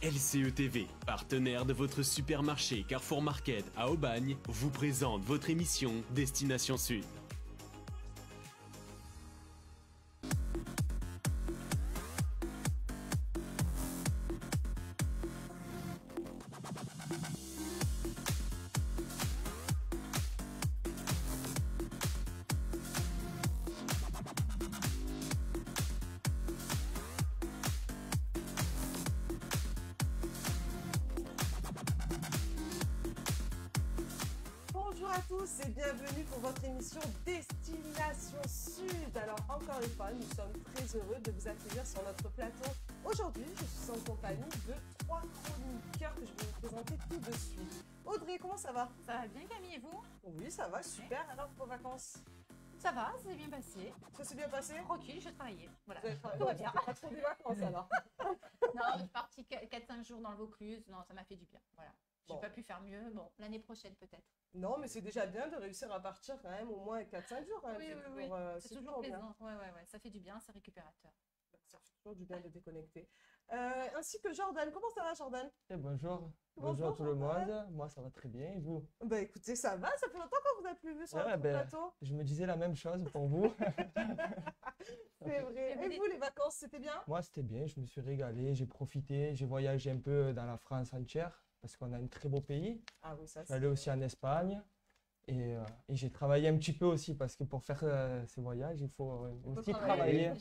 LCE TV, partenaire de votre supermarché Carrefour Market à Aubagne, vous présente votre émission Destination Sud. Bonjour à tous et bienvenue pour votre émission Destination Sud. Alors encore une fois, nous sommes très heureux de vous accueillir sur notre plateau. Aujourd'hui, je suis en compagnie de 3 chroniqueurs que je vais vous présenter tout de suite. Audrey, comment ça va? Ça va bien Camille et vous? Oui, ça va, super. Alors vos vacances? Ça va, ça s'est bien passé. Ça s'est bien passé? Tranquille, je travaillais. Voilà, Vous avez tout va bien. pas trop des vacances alors? Non, je suis partie 4-5 jours dans le Vaucluse. Non, ça m'a fait du bien. Voilà. J'ai Bon. pas pu faire mieux. Bon, l'année prochaine peut-être. Non, mais c'est déjà bien de réussir à partir quand même au moins 4-5 jours. Quand même. Oui. C'est toujours bien. plaisant. Ouais, ça fait du bien, c'est récupérateur. Ça fait toujours du bien de déconnecter. Ainsi que Jordan. Comment ça va, Jordan? Et bonjour. Bonjour, Bonjour à tout le Jordan. monde. Moi, ça va très bien. Et vous? Bah écoutez, ça va. Ça fait longtemps qu'on vous a plus vu sur Ouais, notre ben, plateau. Je me disais la même chose pour vous. C'est vrai. Et vous, les vacances, c'était bien? Moi, c'était bien. Je me suis régalé. J'ai profité. J'ai voyagé un peu dans la France entière parce qu'on a un très beau pays. Ah oui, ça Je suis allé aussi en Espagne. Et j'ai travaillé un petit peu aussi parce que pour faire ces voyages, il faut aussi travailler.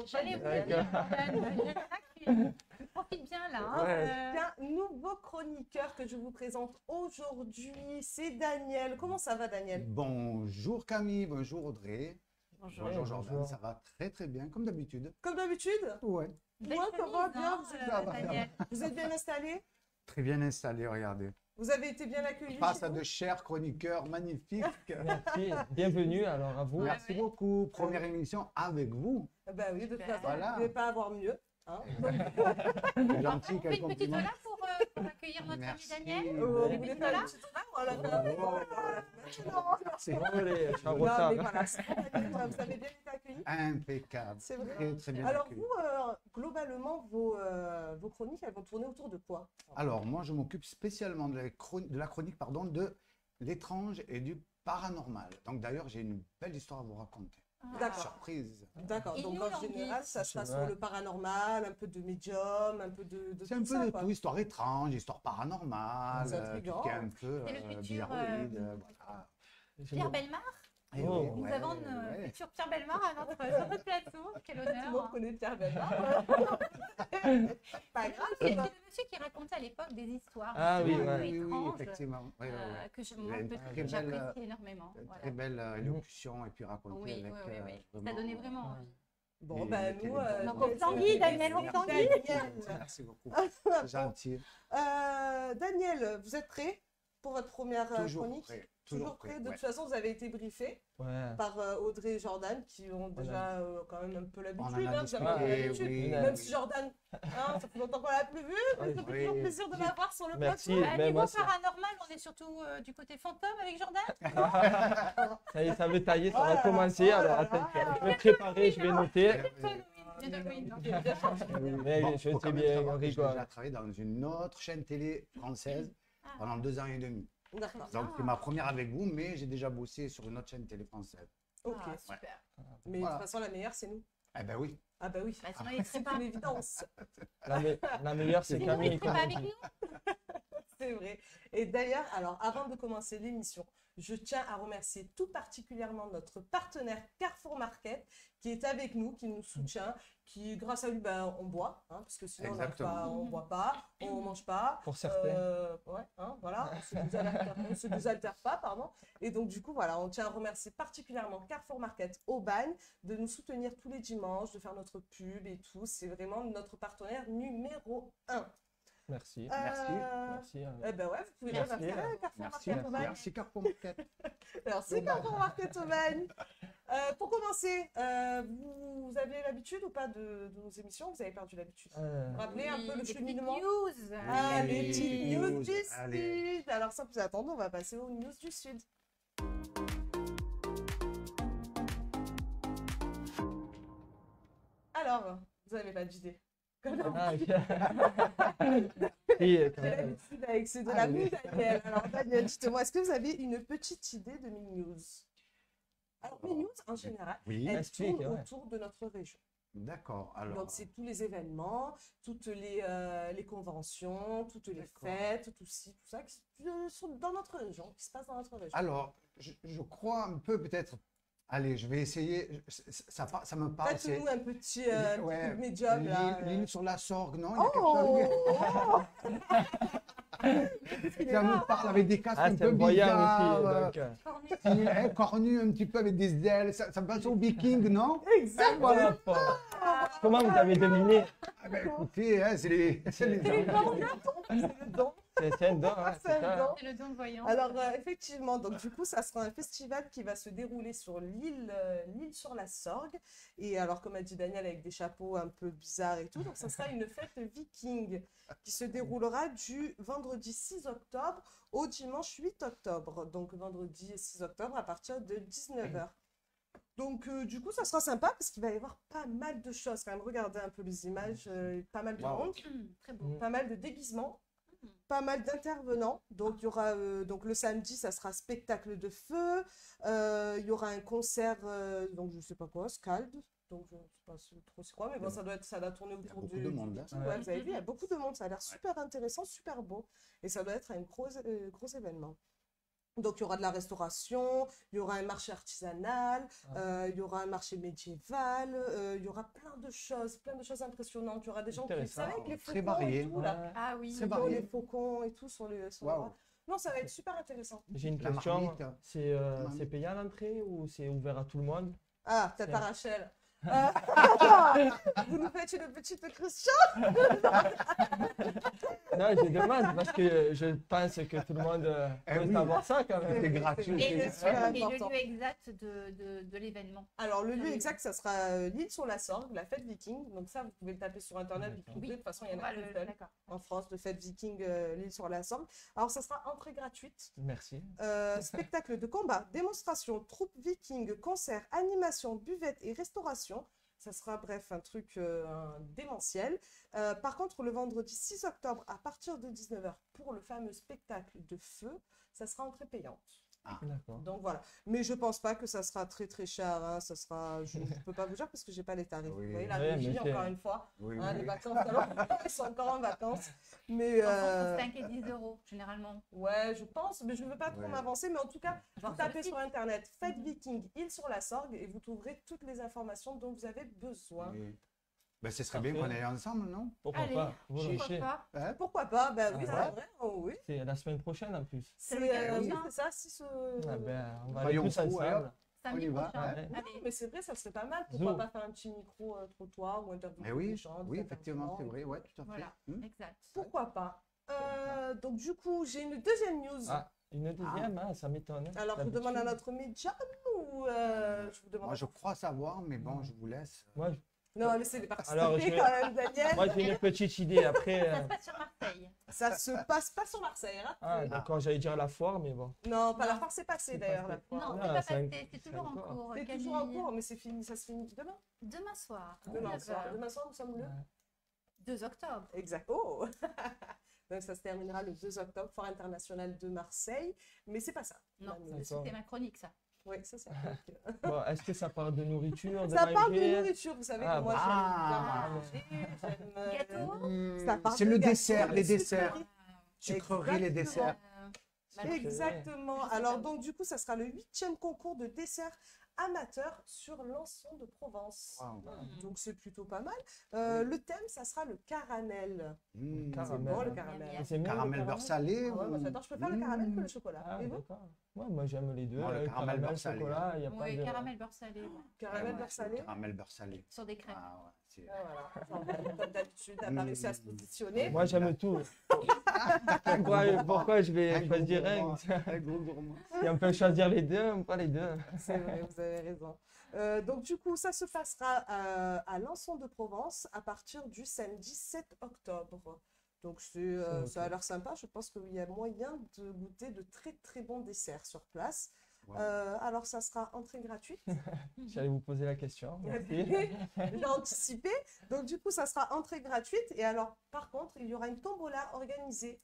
J'allais vous Ouais, dire, Jordan, tu profites bien là. Hein, Ouais. Un nouveau chroniqueur que je vous présente aujourd'hui, c'est Daniel. Comment ça va, Daniel? Bonjour Camille, bonjour Audrey. Bonjour. Bonjour Jordan, bonjour. ça va très très bien, comme d'habitude. Comme d'habitude? Ouais, Belle Ouais, ça va chemise, bien, hein, ça va. Daniel. Vous êtes bien installé? très bien installé, regardez. Vous avez été bien accueillis? Face chez à vous de chers chroniqueurs magnifiques. Merci. Bienvenue alors à vous. Merci beaucoup. Première émission avec vous. Bah oui, de toute façon, Voilà. vous ne pouvez pas avoir mieux. Hein. C'est gentil, On fait quel une petite compliment. ola pour accueillir notre Merci. ami Daniel. Vous Ouais. voulez petite faire ola? une petite ola? Voilà. Merci. Désolé, je suis en Non, mais retard. voilà, spontanément, vous avez bien été accueillis. Impeccable. C'est vrai. Très très bien Alors accueilli. vous, globalement, vos chroniques, elles vont tourner autour de quoi? Alors moi je m'occupe spécialement de la chronique pardon, de l'étrange et du paranormal. Donc d'ailleurs j'ai une belle histoire à vous raconter. D'accord. Surprise. D'accord, Et donc nous, en l'envie. général, ça sera C'est sur vrai. le paranormal, un peu de médium, un peu de C'est un tout peu ça, de quoi. tout, histoire étrange, histoire paranormale, C'est tout intriguant. ce qui est un peu C'est le futur, bizarroïde, voilà. Pierre Bellemare. Et Oh. oui, Nous ouais, avons ouais. une future Pierre Bellemare sur notre plateau. Quel Tout le monde honneur. connaît Pierre Bellemare. Pas grave. C'est le monsieur qui racontait à l'époque des histoires Ah oui, justement, un peu ouais. Oui, oui, étranges, effectivement. Oui, oui, oui. que Il a une très que belle, j'apprécie énormément. Très Voilà. belle élocution et puis racontée Oui, avec oui. Ça vraiment, donnait vraiment envie. Bon, Et ben mettez nous... les bons Donc, mots. on s'ennuie, Daniel, on s'ennuie. Merci beaucoup. C'est gentil. Daniel, vous êtes prêt pour votre première Toujours chronique? prêt. Toujours prêt. De ouais. toute façon, vous avez été briefé Ouais. par Audrey et Jordan qui ont déjà quand même un peu On l'habitude. en a Hein, vous avez discuté, l'habitude. oui. Même si Jordan, hein, ça fait longtemps qu'on l'a plus vu, mais ça fait Oui. toujours plaisir de l'avoir sur le Merci. plateau. Mais Niveau moi, ça- paranormal, on est surtout du côté fantôme avec Jordan. Ça y est, ça veut tailler, ça Oh va là commencer. là, oh Alors là attends, là. je vais préparer, je vais noter. Oui, Mais bon, je faut sais quand même bien, savoir on que j'ai rigole. déjà travaillé dans une autre chaîne télé française Ah. pendant 2 ans et demi. D'accord. Donc c'est ma première avec vous, mais j'ai déjà bossé sur une autre chaîne télé française. Ok. Ah, super. Mais de Voilà. toute façon, la meilleure, c'est nous. Eh ben oui. Ah bah oui. Bah, sinon, il serait C'est pas. une évidence. La meilleure, c'est Sinon, il Camille. serait pas avec comme on dit. nous. C'est vrai. Et d'ailleurs, alors avant de commencer l'émission, je tiens à remercier tout particulièrement notre partenaire Carrefour Market qui est avec nous, qui nous soutient, qui grâce à lui, ben, on boit, hein, parce que sinon Exactement. on ne boit pas, on ne mange pas. Pour certains. Ouais, hein, voilà, on se désaltère pas, pardon. Et donc du coup, voilà, on tient à remercier particulièrement Carrefour Market Aubagne de nous soutenir tous les dimanches, de faire notre pub et tout. C'est vraiment notre partenaire numéro 1. Merci. Merci. Merci. Eh ben ouais, vous pouvez Merci. remercier Carrefour Merci. Market Aubagne. Merci Carrefour Market. Merci Carrefour Market Aubagne. Pour commencer, vous avez l'habitude ou pas de nos émissions? Vous avez perdu l'habitude? Rappelez un peu le Des petites cheminement. news. Ah, Allez, les petites news du allez. Sud. Alors sans plus attendre, on va passer aux news du Sud. Alors, vous n'avez pas d'idée. Ah, ok. Et, J'ai l'habitude avec ceux de la boue, Daniel. Alors, Daniel, dites-moi, est-ce que vous avez une petite idée de mes news? Alors, mes news, en général, Oui, elles explique, tournent ouais. autour de notre région. d'accord. Alors, Donc, c'est tous les événements, toutes les conventions, toutes les D'accord. fêtes, tout ça qui sont dans notre région, qui se passe dans notre région. alors, je crois un peu peut-être. Allez, je vais essayer. Ça me parle. C'est Faites-nous un petit ouais, médium, là. l'île sur la Sorgue, non? Il y a Oh! quelque chose. Ça me parle avec des casques Ah, un c'est peu un voyant bizarres. aussi. Donc, Cornu un petit peu avec des ailes. Ça me passe aux Vikings, non? Exactement. Voilà. Comment vous avez deviné? Ah ben, écoutez, hein, c'est les C'est le don. C'est un don, hein, C'est un ça. don. C'est le don de voyant. Alors, effectivement, donc du coup, ça sera un festival qui va se dérouler sur l'île sur la Sorgue. Et alors, comme a dit Daniel, avec des chapeaux un peu bizarres et tout, donc ça sera une fête viking qui se déroulera du vendredi 6 octobre au dimanche 8 octobre. Donc, vendredi 6 octobre à partir de 19h. Donc, du coup, ça sera sympa parce qu'il va y avoir pas mal de choses quand même. Regardez un peu les images, pas mal de Wow. monde, Très beau. pas mal de déguisements. Pas mal d'intervenants. Donc, il y aura donc le samedi, ça sera spectacle de feu. Il y aura un concert, donc je sais pas quoi, Scald. Donc, je sais pas trop c'est quoi, mais bon, ça doit tourner Il y a autour beaucoup du. de monde, hein. Ouais, vous avez vu, il y a beaucoup de monde. Ça a l'air super intéressant, super beau. Et ça doit être un gros événement. Donc, il y aura de la restauration, il y aura un marché artisanal, il y aura un marché médiéval, il y aura plein de choses impressionnantes. Il y aura des gens qui, vous Intéressant. savez, avec les Très faucons varié. et tout, là. Ouais. Ah oui. C'est Ils ont varié. les faucons et tout sur le Waouh. droit. Non, ça va être super intéressant. J'ai une La question. marmite. C'est payant l'entrée ou c'est ouvert à tout le monde? Ah, peut-être Tiens. à Rachel. Vous nous faites une petite Christian? Non, je demande parce que je pense que tout le monde Eh peut oui. savoir ça quand même. C'est gratuit. Et le, C'est super et le important. lieu exact de l'événement. Alors, le lieu Oui. exact, ça sera l'île sur la Sorgue, la fête viking. Donc ça, vous pouvez le taper sur Internet, vous D'accord. trouverez. De toute façon, il y en a Voilà, une seule d'accord. en France de fête viking, l'île sur la Sorgue. Alors, ça sera entrée gratuite. Merci. Spectacle de combat, démonstration, troupe viking, concert, animation, buvette et restauration. Ça sera bref un truc démentiel. Par contre, le vendredi 6 octobre à partir de 19h pour le fameux spectacle de feu, ça sera entrée payante. D'accord. Donc voilà. Mais je pense pas que ça sera très très cher. Hein. Ça sera, je ne peux pas vous dire parce que j'ai pas les tarifs. Oui. Vous voyez la Ouais, régie, mais c'est- encore une fois. Oui, Hein, oui. les vacances, alors, ils sont encore en vacances. Mais Entre 5 et 10 euros, généralement. ouais, je pense, mais je ne veux pas trop Ouais. m'avancer. Mais en tout cas, vous Genre tapez sur sur le site. Internet Fête Viking, île sur la Sorgue et vous trouverez toutes les informations dont vous avez besoin. Oui. Ben, ce serait bien Parfait. qu'on aille ensemble, non? Pourquoi Allez, pas? pourquoi Volontiers. pas? Hein? Pourquoi pas? Ben oui, Ah c'est ouais. vrai. Oh, oui. C'est la semaine prochaine en plus. C'est le 15 oui, juin. c'est ça, 6 Ah ben, on va aller Voyons tous fou, ensemble. alors. Samedi On y va, prochain. ouais. Non, Allez. mais c'est vrai, ça serait pas mal. Pourquoi Zou. pas faire un petit micro-trottoir ou interviewer Mais des oui, gens, des oui, effectivement, c'est intervenants. vrai. Ouais, tout à fait. Voilà, exact. Pourquoi pas? Donc du coup, j'ai une deuxième news. Ah, une deuxième, hein, ça m'étonne. Alors, je vous demande à notre médium ou je vous demande... Moi, je crois savoir, mais bon, je vous laisse. Moi, Non, laissez-les participer Alors, je vais- quand même, Daniel. moi, j'ai une petite idée après. Ça se passe sur Marseille. Ça se passe pas sur Marseille, hein? Ah, d'accord, j'allais dire la foire, mais bon. Non, pas la Non. foire, c'est passé C'est d'ailleurs. passé. La foire. Non, Ah, c'est pas c'est un- passé, c'est toujours en encore. cours. C'est Camille. toujours en cours, mais c'est fini, ça se finit demain. Demain soir. Demain 9 soir. heures. Demain soir, nous sommes le Ouais. 2 octobre. Exact. Oh! Donc ça se terminera le 2 octobre, Foire internationale de Marseille. Mais c'est pas ça. Non, La news. D'accord. c'était ma chronique, ça. Oui, ça c'est. Bon, est-ce que ça parle de nourriture, de Ça parle de manger? nourriture, vous savez Ah, que moi bah. j'aime bien manger, j'aime. Gâteau. Ça parle C'est de le gâteau, dessert, de les desserts. sucreries. Sucreries, les Exactement. desserts. Exactement. Je sais Alors pas. donc du coup, ça sera le 8e concours de dessert amateur sur l'Anson de Provence. Waouh. Donc c'est plutôt pas mal. Le thème, ça sera le caramel. Mmh. C'est Caramel. bon le Miam, caramel. miam. C'est mieux, le Caramel beurre salé. Ah ouais, moi, ou- j'adore, je préfère le caramel que le chocolat. Ah, Et vous? d'accord. Ouais, moi, j'aime les deux. Moi, le caramel beurre salé. chocolat, il n'y a pas Oui, de... caramel beurre salé. ouais. Caramel Ouais, beurre salé. Caramel beurre salé. Sur des crèmes. Ah ouais, c'est- Ah, voilà. Comme d'habitude, elle n'a pas réussi à se positionner. Moi, j'aime tout. Pourquoi je vais Un gros choisir gourmand. un? Un gros gourmand. Si on peut choisir les deux, on pas les deux. C'est vrai, vous avez raison. Donc du coup, ça se passera à l'Anson de Provence à partir du samedi 7 octobre. Donc ok. ça a l'air sympa. Je pense qu'il y a moyen de goûter de très très bons desserts sur place. Wow. Alors, ça sera entrée gratuite. J'allais vous poser la question. Merci. J'ai anticipé. Donc, du coup, ça sera entrée gratuite. Et alors, par contre, il y aura une tombola organisée.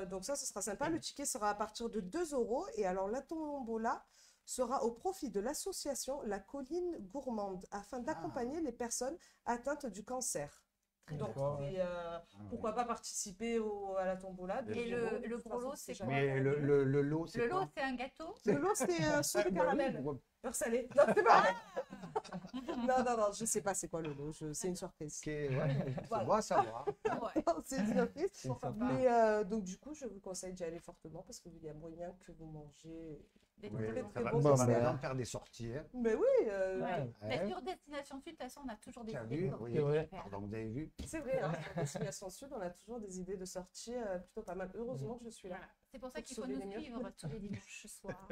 Donc, ça, ce sera sympa. Le ticket sera à partir de 2 euros. Et alors, la tombola sera au profit de l'association La Colline Gourmande afin d'accompagner les personnes atteintes du cancer. Donc, D'accord. pourquoi pas participer à la tombola. Et le gros lot, c'est quoi? Mais le lot, c'est Le lot, quoi? c'est un gâteau. Le lot, c'est soupe de Bah oui, caramel. ouais. Beurre salé. Non, c'est pas vrai. Non, je sais pas c'est quoi le lot. C'est une surprise. Ok, ouais, c'est Voilà. bon à savoir. Ouais. C'est une surprise. C'est sympa. Mais donc, du coup, je vous conseille d'y aller fortement parce qu'il y a moyen que vous mangez. Des Oui, trucs très ça va, bon ça va dessert. bien faire des sorties. Hein. Mais oui, Ouais. Mais Ouais. sur Destination Sud, de toute façon, on a toujours des Tu as idées vu? de Oui. C'est vrai. faire. Pardon, vous avez vu? c'est vrai. Hein, sur Destination Sud, on a toujours des idées de sortie plutôt pas mal. Heureusement que je suis là. Voilà. C'est pour ça Pour qu'il faut sauver nous les mieux. suivre tous les dimanches soirs.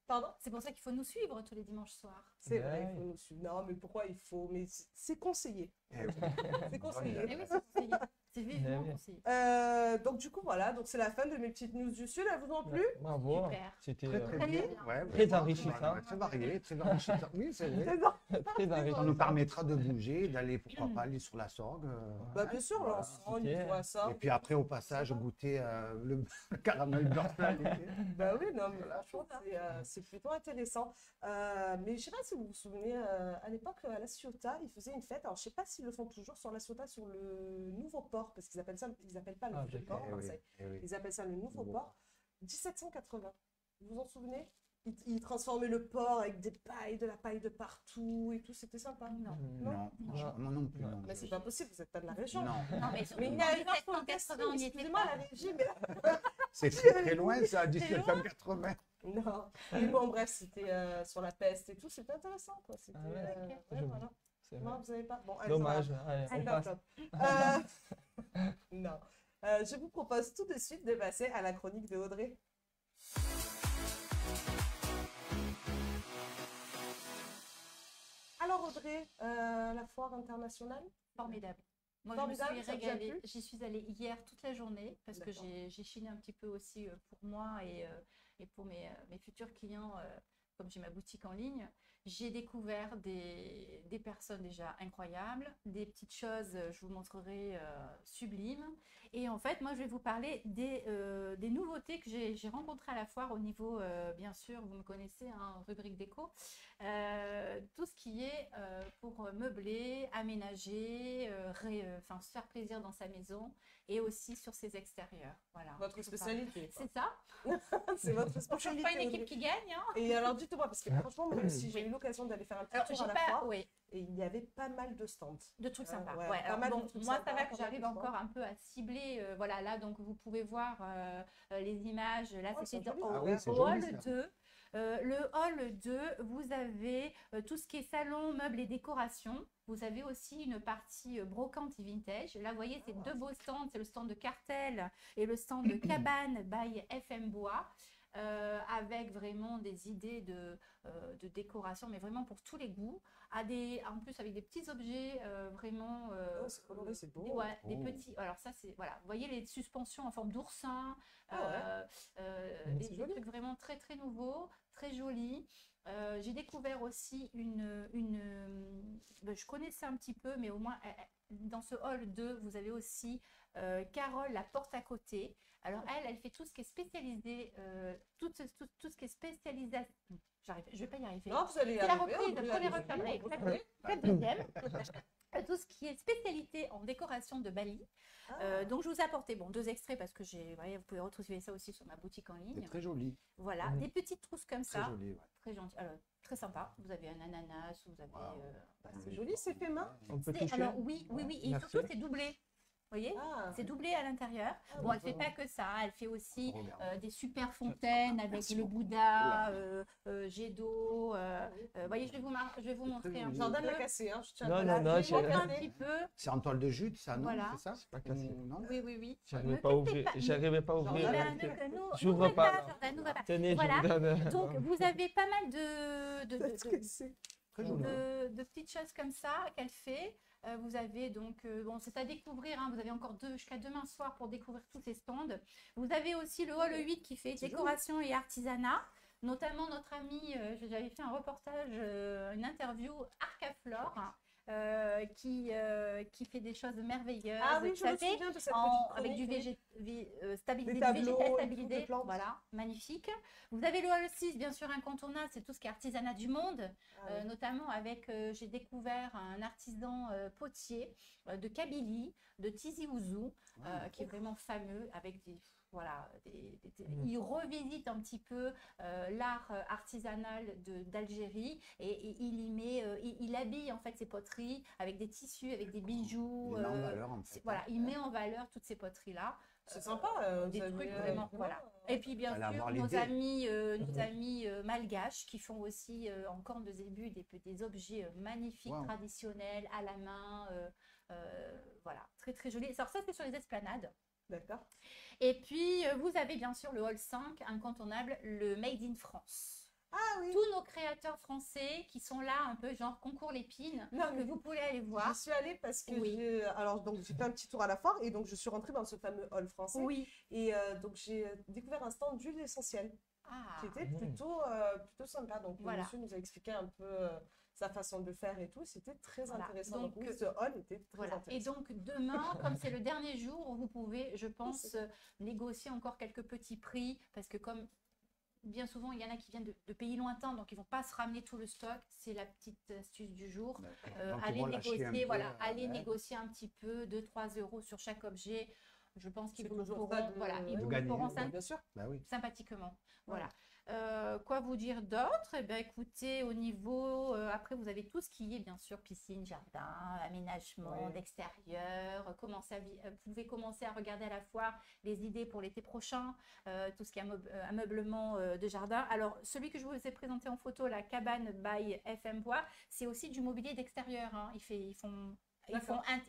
Pardon? C'est pour ça qu'il faut nous suivre tous les dimanches soirs. C'est Ouais. vrai, il faut nous suivre. Non, mais pourquoi il faut? Mais c'est conseillé. Eh oui. C'est conseillé. Eh oui, c'est conseillé. C'est vivement oui. conseillé. Donc, du coup, voilà. Donc, c'est la fin de mes petites news du Sud. Elles vous ont plu? Bravo. Super. C'était Très, très Très bien. bien. Ouais, Très vraiment, enrichissant. ouais, très varié, très enrichissant. Oui, c'est vrai. C'est ça. très Ça enrichissant. nous permettra de bouger, d'aller, pourquoi pas, aller sur la Sorgue. Bah, bien sûr, Voilà. l'ensemble, Ok. il voit ça. Et puis après, au passage, goûter le caramel beurre salé. Bah oui, non, mais franchement, c'est plutôt intéressant. Mais je sais pas si vous vous souvenez, à l'époque, à La Ciotat, ils faisaient une fête. Alors, je sais pas s'ils le font toujours sur La Ciotat, sur le nouveau port, parce qu'ils appellent ça, ils appellent pas le Ah, vieux d'accord. port, Eh hein, oui, c'est- eh oui. ils appellent ça le nouveau Nouveau port. 1780. Vous vous en souvenez? Ils transformaient le port avec des pailles, de la paille de partout et tout. C'était sympa. Non. Non, franchement, non plus. Non, Mais c'est pas possible, vous êtes pas de la région. Non, Non, mais surtout Mais il y en a une heure pour le 1780, on n'y était excusez-moi, pas. la régie, mais c'est très loin ça, 1780. non. Mais bon, bref, c'était sur la peste et tout. C'était intéressant, quoi. C'était, Ah ouais, ouais, je- voilà. C'est vrai. Non, vous avez pas. Bon, allez, Dommage. ça va. Allez, Allez, on passe. hop, hop. Non. Je vous propose tout de suite de passer à la chronique de Audrey. Alors Audrey, la foire internationale, Formidable. Moi, Formidable, je me ça suis vous a régalée. plu? J'y suis allée hier toute la journée parce que D'accord. j'ai chiné un petit peu aussi pour moi et pour mes futurs clients, comme j'ai ma boutique en ligne. J'ai découvert des personnes déjà incroyables, des petites choses, je vous montrerai, sublimes. Et en fait, moi, je vais vous parler des nouveautés que j'ai rencontrées à la foire au niveau, bien sûr, vous me connaissez, hein, rubrique déco. Tout ce qui est pour meubler, aménager, enfin, se faire plaisir dans sa maison et aussi sur ses extérieurs. Voilà. votre spécialité. C'est ça. C'est votre Je ne cherche spécialité. pas une équipe Audrey. qui gagne. Hein. Et alors dites-moi, parce que franchement, moi aussi, j'ai eu l'occasion d'aller faire un petit Alors, tour j'ai à la pas, foire oui, et il y avait pas mal de stands. de trucs sympas. ouais, Ouais, pas alors, mal de bon, trucs moi, sympas, ça va que pas mal j'arrive de encore stands. un peu à cibler. Voilà, là, donc vous pouvez voir les images. Là, Oh, c'était c'est joli, dans ça. Ah oui, c'est au joli, hall ça. 2. Le hall 2, vous avez tout ce qui est salon, meubles et décoration. Vous avez aussi une partie brocante et vintage. Là, vous voyez, c'est deux beaux stands. C'est le stand de Cartel et le stand de Cabane by FM Bois. Avec vraiment des idées de décoration, mais vraiment pour tous les goûts. En plus, avec des petits objets vraiment. Oh, c'est coloré, c'est beau. Ouais, des Oh. petits. Alors, ça, c'est. Voilà. Vous voyez les suspensions en forme d'oursin. Ah Des c'est joli. trucs vraiment très, très nouveaux, très jolis. J'ai découvert aussi je connaissais un petit peu, mais au moins dans ce hall 2, vous avez aussi Carole, la porte à côté. Alors elle fait tout ce qui est spécialisé, tout ce qui est spécialisation. Je vais pas y arriver. Non, vous allez y C'est la arriver, reprise, Audrey, première allez-y. reprise, la deuxième. Tout ce qui est spécialité en décoration de Bali. Ah. Donc je vous ai apporté deux extraits parce que vous pouvez retrouver ça aussi sur ma boutique en C'est ligne. très joli, Voilà, Mhm. des petites trousses comme très ça, joli. Ouais. très gentil, alors très sympa. Vous avez un ananas, vous avez. Wow. Bah, c'est joli, c'est fait main. On peut C'est- toucher. alors oui, et Merci. surtout c'est doublé. Vous voyez, Ah. c'est doublé à l'intérieur. Ah, Bon, elle fait d'accord. pas que ça, elle fait aussi Regarde. des super fontaines avec Merci le beaucoup. Bouddha, jet d'eau. Vous voyez, je vais vous montrer un joli. petit Jardin peu. l'a cassé, hein. Je tiens Non, à non, la- non, je Je vais vais montrer un casser. petit peu. C'est en toile de jute, ça, non? Voilà. C'est ça? C'est pas cassé. Ou non? Oui. J'arrivais Ne pas à cassez ouvrir. pas. J'arrivais pas à ouvrir. Jordan, Ben, parce que- J'ouvre J'ouvre pas. Jordan, n'ouvre pas. Tenez, Voilà. je vous donne. Donc, vous avez pas mal de Très joli. de petites choses comme ça qu'elle fait. Vous avez donc, bon, c'est à découvrir, hein, vous avez encore jusqu'à demain soir pour découvrir tous ces stands. Vous avez aussi le hall 8 qui fait C'est décoration et artisanat. Notamment notre ami, j'avais fait un reportage, une interview Arcaflore, qui fait des choses merveilleuses. Ah oui, vous je me savez, souviens de cette avec petite du chronique, stabilisé, Des du tableaux végétal et tout, stabilisé, des plantes. voilà, magnifique. Vous avez le hall 6, bien sûr, incontournable, c'est tout ce qui est artisanat du monde, Ah oui. notamment avec, j'ai découvert un artisan potier de Kabylie, de Tizi Ouzou, qui est vraiment fameux, avec des... Voilà, il revisite un petit peu l'art artisanal d'Algérie et il y met, il habille en fait ses poteries avec des tissus, avec des bijoux. Il met en valeur, en fait. Voilà, il met en valeur toutes ces poteries-là. C'est sympa. Des vous trucs avez, vraiment, voilà. Et puis bien Fallait sûr, avoir nos l'idée. amis malgaches qui font aussi encore de zébu des objets magnifiques, Wow. traditionnels, à la main. Voilà, très très joli. Alors ça, c'est sur les esplanades. D'accord. Et puis, vous avez bien sûr le hall 5, incontournable, le Made in France. Ah oui. Tous nos créateurs français qui sont là, un peu genre concours Lépine, Non, que mais vous pouvez aller voir. j'y suis allée parce que Oui. j'ai fait un petit tour à la foire et donc je suis rentrée dans ce fameux hall français Oui. et donc j'ai découvert un stand d'huile essentielle Ah, qui était plutôt sympa. Donc Voilà. le monsieur nous a expliqué un peu sa façon de le faire et tout. C'était très Voilà. intéressant. Donc, Donc oui, ce hall était très voilà. Et intéressant. donc, demain, comme c'est le dernier jour, vous pouvez, je pense, négocier encore quelques petits prix parce que comme bien souvent, il y en a qui viennent de pays lointains, donc ils ne vont pas se ramener tout le stock. C'est la petite astuce du jour. Donc, ils Allez vont lâcher un négocier, peu, voilà, allez ouais. négocier un petit peu, 2-3 euros sur chaque objet. Je pense qu'ils C'est vous le toujours feront, ça de- voilà, ils de vous le gagner, feront ouais. Bien sûr. Bah oui. sympathiquement. Voilà. Quoi vous dire d'autre? Eh ben, écoutez, au niveau, après, vous avez tout ce qui est, bien sûr, piscine, jardin, aménagement Ouais. d'extérieur. Vous pouvez commencer à regarder à la foire les idées pour l'été prochain, tout ce qui est ameublement de jardin. Alors, celui que je vous ai présenté en photo, la cabane by FM Bois, c'est aussi du mobilier d'extérieur, hein.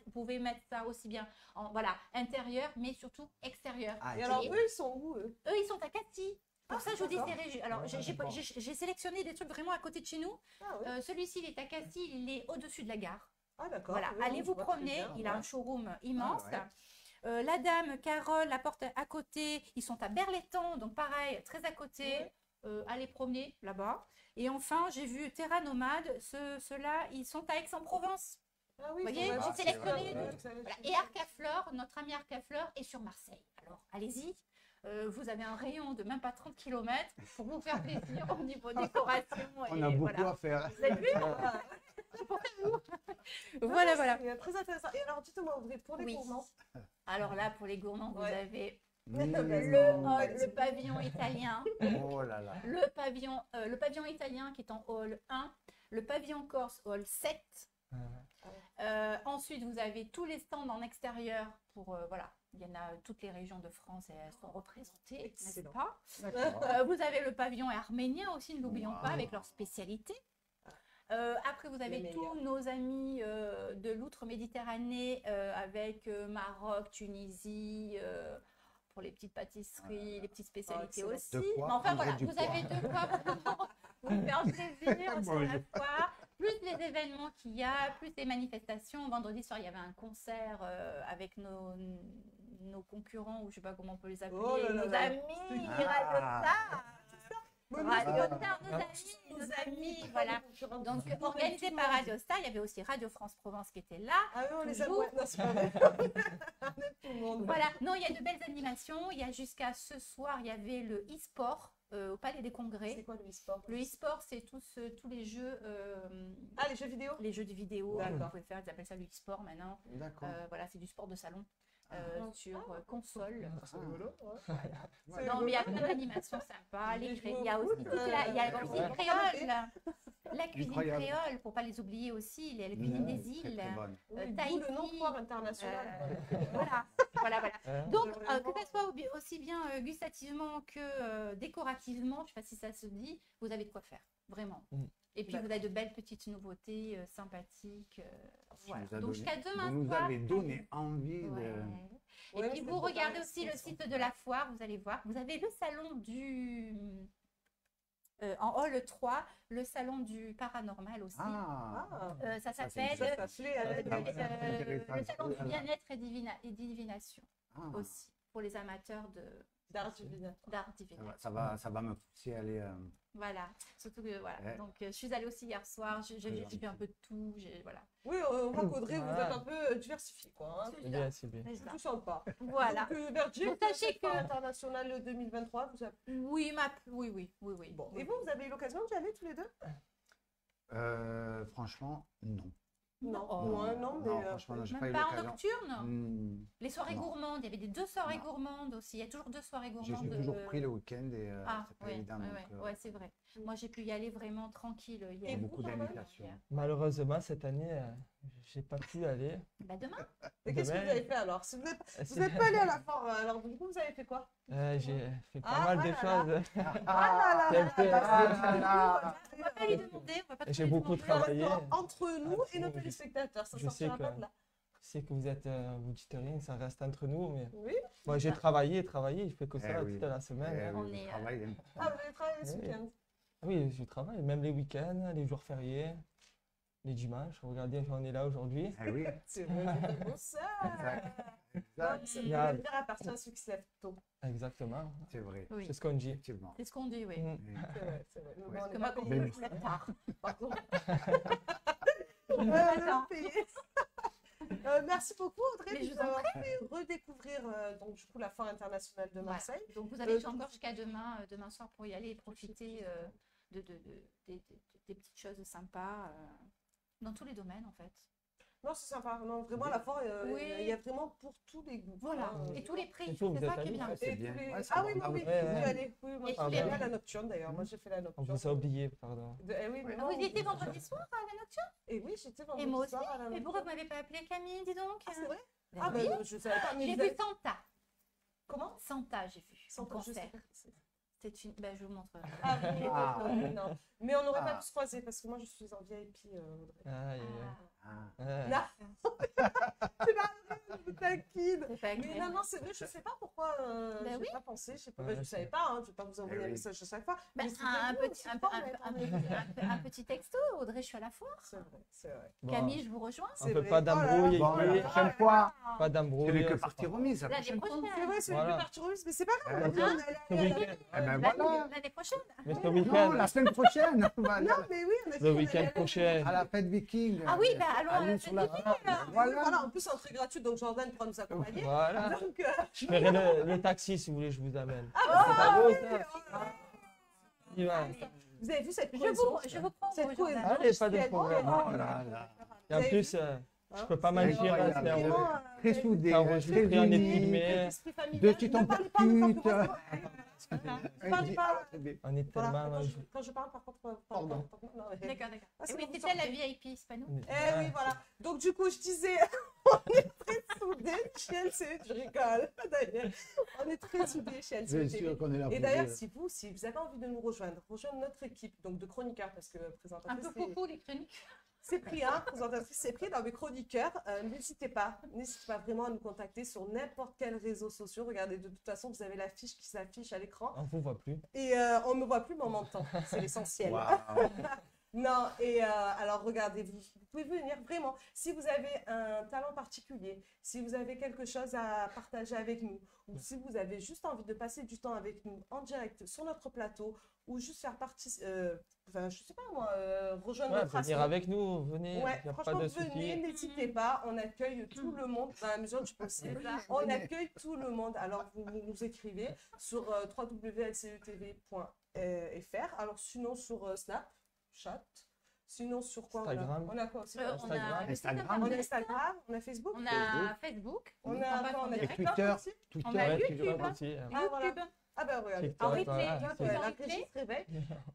Vous pouvez mettre ça aussi bien en voilà, intérieur, mais surtout extérieur. Ah, Et alors Et- eux, ils sont où eux? Eux, ils sont à Cassis. Pour ça, je vous dis, d'accord. c'est région. Alors, Ah, d'accord. j'ai sélectionné des trucs vraiment à côté de chez nous. Ah oui. Celui-ci, il est à Cassis, il est au-dessus de la gare. Ah d'accord. Voilà, Oui, allez je vous vois très promener. bien. Il a un showroom immense. Ah, ouais. La dame, Carole, la porte à côté, ils sont à Berlétan, donc pareil, très à côté. Ouais. Allez promener là-bas. Et enfin, j'ai vu Terra Nomade. Ceux-là, ils sont à Aix-en-Provence. Ah oui, Vous voyez, faudrait- j'ai Ah, c'est sélectionné. vrai, Voilà. Et Arcaflore, notre ami Arcaflore est sur Marseille. Alors, allez-y. Vous avez un rayon de même pas 30 km pour vous faire plaisir au niveau décoration. On et a beaucoup voilà. à faire. Vous avez vu? Ah, Voilà, voilà. C'est très intéressant. Et alors, dites-moi, Audrey, pour les Oui. gourmands, Alors là, pour les gourmands, vous Ouais. avez Mmh. le pavillon italien, Oh là là. le pavillon italien qui est en hall 1, le pavillon corse hall 7. Ensuite, vous avez tous les stands en extérieur pour, voilà, il y en a toutes les régions de France et elles sont représentées, n'est-ce Excellent. pas? d'accord. Vous avez le pavillon arménien aussi, ne l'oublions Wow. pas, avec leurs spécialités. Après, vous avez Les tous meilleurs. nos amis de l'outre-Méditerranée avec Maroc, Tunisie, pour les petites pâtisseries, les petites spécialités excellent. aussi. De quoi Mais enfin, prendre voilà, du vous poids. avez de quoi vous faire plaisir sur la foire. Plus les événements qu'il y a, plus les manifestations. Vendredi soir, il y avait un concert avec nos concurrents, ou je sais pas comment on peut les appeler, Oh là là nos là. amis, Ah. Radio Star. Mais nous, Radio Ah. Star, nos amis, voilà. Donc, organisé par Radio Star, il y avait aussi Radio France Provence qui était là. Ah oui, on les aime. Toujours. Ouais, non, c'est pas vrai. On aime tout le monde. Voilà, non, il y a de belles animations. Il y a jusqu'à ce soir, il y avait le e-sport au Palais des C'est Congrès. quoi le e-sport? Le e-sport, c'est tous les jeux, Ah, les jeux vidéo? les jeux de vidéo. D'accord. Vous pouvez faire, ils appellent ça le e-sport maintenant. D'accord. Voilà, c'est du sport de salon Ah. sur console. C'est rigolo, ouais. Ouais. C'est Non, mais il y a rigolo. plein d'animations sympas. Les Il y a jeux aussi au toute foot, il y a ouais. aussi le Ouais. créole. La cuisine Incroyable. créole, pour pas les oublier aussi, la cuisine Mmh, des très, îles. très bonne. Oui, Tahiti, d'où le nom foire international. Voilà, voilà. Hein? Donc, Vraiment. que ça soit aussi bien gustativement que décorativement, je ne sais pas si ça se dit, vous avez de quoi faire, vraiment. Mm. Et puis, vous avez de belles petites nouveautés sympathiques. Voilà. Tu nous as Donc, donné- jusqu'à demain Vous nous soir. avez donné envie Ouais. de... Et Ouais, puis, c'est vous pour regardez faire aussi le l'extension. site de la foire, vous allez voir. Vous avez le salon en hall 3, le salon du paranormal aussi. Ah, Ah, Ça ça, c'est s'appelle ça s'appelait avec intéressant. le salon du bien-être et divination ah. aussi, pour les amateurs D'art divinatoire. d'art divinatoire. Ça va me pousser à aller. Voilà, surtout que voilà. Ouais. Donc je suis allée aussi hier soir, j'ai Très fait un peu de tout, voilà. Oui, on voit qu'Audrey, vous Voilà. êtes un peu diversifié, quoi. Hein. C'est bien, c'est bien. C'est C'est ça. tout sympa. Voilà. Donc, Virgile, Donc, sachez cette foire que- internationale 2023, vous avez... Oui, oui. Bon. Oui. Et vous avez eu l'occasion d'y aller tous les deux? Franchement, non. Non, Oh. moi, non, mais... franchement, non, j'ai pas Même eu pas en l'occasion. nocturne. Les soirées Non. gourmandes, il y avait des 2 soirées Non. gourmandes aussi. Il y a toujours 2 soirées J'ai gourmandes. toujours pris le week-end et Ah, c'est pas ouais, évident. ouais, donc, ouais, c'est vrai. Moi, j'ai pu y aller vraiment tranquille hier. Et beaucoup vous, Jordan? d'invitations. Malheureusement, cette année, j'ai pas pu aller. Bah, demain. Et qu'est-ce que Demain, vous avez fait alors? Si vous n'êtes c'est- pas allé à la foire, alors du coup, vous avez fait quoi? J'ai fait pas Ah, mal de ah là choses. Ah là là C'est là un peu- là là. On va pas lui demander. On va pas trop J'ai lui beaucoup demander. travaillé. Entre nous et nos Je- téléspectateurs, ça je sais sortira que- pas de là. Je sais que vous êtes, vous dites rien, ça reste entre nous, mais Oui? moi j'ai travaillé, je fais que ça Eh oui. toute la semaine. Eh hein. On oui, est, le travail, Ah, vous avez travaillé ce Oui. week-end? Ah oui, je travaille, même les week-ends, les jours fériés, les dimanches. Regardez, on est là aujourd'hui. eh oui, C'est vrai, c'est beau ça! exact, C'est Il y a- le dire appartient à ceux qui se lèvent tôt. Exactement, c'est vrai, Oui, c'est ce qu'on dit. effectivement. c'est ce qu'on dit, oui. Mm. C'est vrai, c'est vrai. Mais Ouais. bon, on est Que pas ma payé copine Mais- se lève tard. par contre. Attends. Payé. Merci beaucoup Audrey Mais de je nous vous en avoir fait redécouvrir donc, du coup, la foire internationale de Ouais. Marseille. Donc vous avez Euh, encore jusqu'à demain, demain soir pour y aller et profiter des petites choses sympas dans tous les domaines en fait. Non, c'est sympa. Non, vraiment, la foire, Oui. il y a vraiment pour tous les goûts. Voilà. hein. Et tous les prix, Et vous, vous c'est ça êtes qui est allés? bien. Ouais, c'est Et bien. tous les- Ouais, c'est Ah oui, bon. non, oui, Ouais, vous ouais. y allez. Oui, moi, Et j'ai tous les fait prix. la nocturne d'ailleurs. Moi, j'ai fait la On nocturne. vous a oublié, pardon. Eh oui, mais Ah, non, vous y étiez vendredi soir à la nocturne? Et oui, j'étais Et vendredi moi aussi. soir à la Mais nocturne. pourquoi vous m'avez pas appelé Camille, dis donc? Ah, c'est vrai? Ben Ah, oui. ben, je savais pas. Mais J'ai vous vu avez- Santa. Comment? Santa, j'ai vu. Sans En je sais concert. pas. C'est une. Ben, je vous montre. Ah oui, Ah. non. Mais on n'aurait pas Ah. pu se croiser parce que moi, je suis en VIP. Audrey. Aïe, aïe, Ah, Ah. aïe. Non, c'est pas vrai, je vous taquine. c'est pas Mais non, non, c'est vrai, je sais pas pourquoi Bah j'ai oui. pas pensé, je sais pas, Ouais, je c'est- savais pas, hein, je vais pas vous envoyer Eh un oui. message à chaque fois. Ben, mais c'était un vous, petit, c'est un, fort, un- mais un- attendez. un petit texto, Audrey, je suis à la foire. C'est vrai, c'est vrai. Bon, Camille, je vous rejoins. on c'est fait vrai. pas Oh là là. d'embrouille, Bon, la ici, prochaine fois, pas c'est d'embrouille. lui que c'est partie pas- remise. la L'année prochaine fois. prochaine. C'est vrai, c'est Voilà. une partie mais c'est pas grave. Eh on oui. a- Ce week-end, Eh ben voilà. L'année prochaine. mais ce Non, week-end, la semaine prochaine. on va aller Non, mais oui, on a dit le qu'on week-end allait- prochain. à la fête viking. Ah oui, bah allons à Allez la sur fête la viking, table. alors. Voilà, en plus, entrée gratuite, donc Jordan pourra nous accompagner. Voilà. Donc, Je ferai le taxi si vous voulez, je vous amène. Ah, C'est pas beau, ça? On y va. vous avez vu cette Je cohésion vous prends, Cette Jordan. cohésion. Allez, pas de Quelle problème. belle- Oh là là. Et en plus, je peux pas mentir, incroyable. c'est un- Vraiment, Très soudé. T'as enregistré, très on est unis. filmé. Deux petites Ne parlez pas, ne putes. parlez pas, ne parlez pas. on est Voilà, tellement. quand je parle, par contre, Pardon. non, mais- D'accord, d'accord. Ah, c'est Et oui, bon, c'était la sortez. VIP, c'est pas nous. Eh oui, voilà. Donc, du coup, je disais, on est très soudés chez LCE. Je rigole, d'ailleurs. On est très soudés chez Bien LCE. sûr qu'on est là Et pour d'ailleurs, vous. si vous avez envie de nous rejoindre notre équipe, donc de chroniqueurs, parce que Un présentatrice, peu c'est- coucou les chroniques. c'est pris, hein, présentatrice, c'est pris dans mes chroniqueurs. N'hésitez pas vraiment à nous contacter sur n'importe quel réseau social. Regardez, de toute façon, vous avez la fiche qui s'affiche à l'écran. On vous voit plus. Et on ne me voit plus, mais on m'entend. C'est l'essentiel. Waouh. Non, et alors regardez, vous pouvez venir vraiment. Si vous avez un talent particulier, si vous avez quelque chose à partager avec nous, ou si vous avez juste envie de passer du temps avec nous en direct sur notre plateau, ou juste faire partie, enfin, je sais pas moi, rejoindre Ouais, notre venir asso. avec nous, venez, Ouais, il n'y a pas franchement, de venez, souci. n'hésitez pas, on accueille tout le monde dans la mesure du possible. On accueille tout le monde. Alors, vous nous écrivez sur www.lcetv.fr. Alors, sinon, sur Snapchat. Sinon, sur quoi Instagram. on a quoi aussi On a Instagram. le site Instagram. On a internet, Instagram, on a Facebook. on a Facebook, On a passe quoi, en on a direct. Twitter. TikTok aussi. Twitter. On a Ouais, YouTube, TikTok hein. aussi. Ah, voilà. YouTube. Ah ben regardez. TikTok, En replay, voilà, YouTube, Ouais, en la replay. régie se réveille.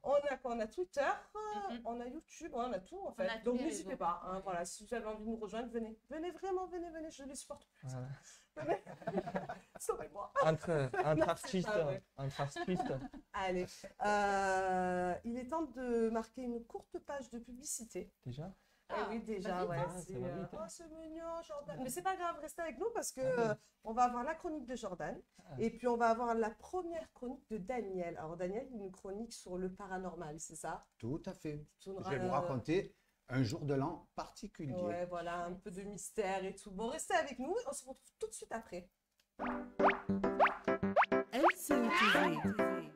On a quoi? On a Twitter, on a YouTube, on a tout en fait. a tous Donc les n'hésitez réseaux. pas. Hein, voilà, si vous avez envie de nous rejoindre, venez. Venez vraiment, venez, je les supporte. Voilà. Venez. Sauvez-moi. Entre artistes, Ah ouais. entre artistes. Allez, il est temps de marquer une courte page de publicité. Déjà? Eh oui, déjà, vas-y, ouais. hein. C'est Ça va vite, hein. oh, c'est mignon, Jordan. Mais c'est pas grave, restez avec nous parce que on va avoir la chronique de Jordan Ah. et puis on va avoir la première chronique de Daniel. Alors, Daniel, une chronique sur le paranormal, c'est ça? Tout à fait. Tu Je vais vous raconter un jour de l'an particulier. Ouais, voilà, un peu de mystère et tout. Bon, restez avec nous, on se retrouve tout de suite après. LCE LCE TV.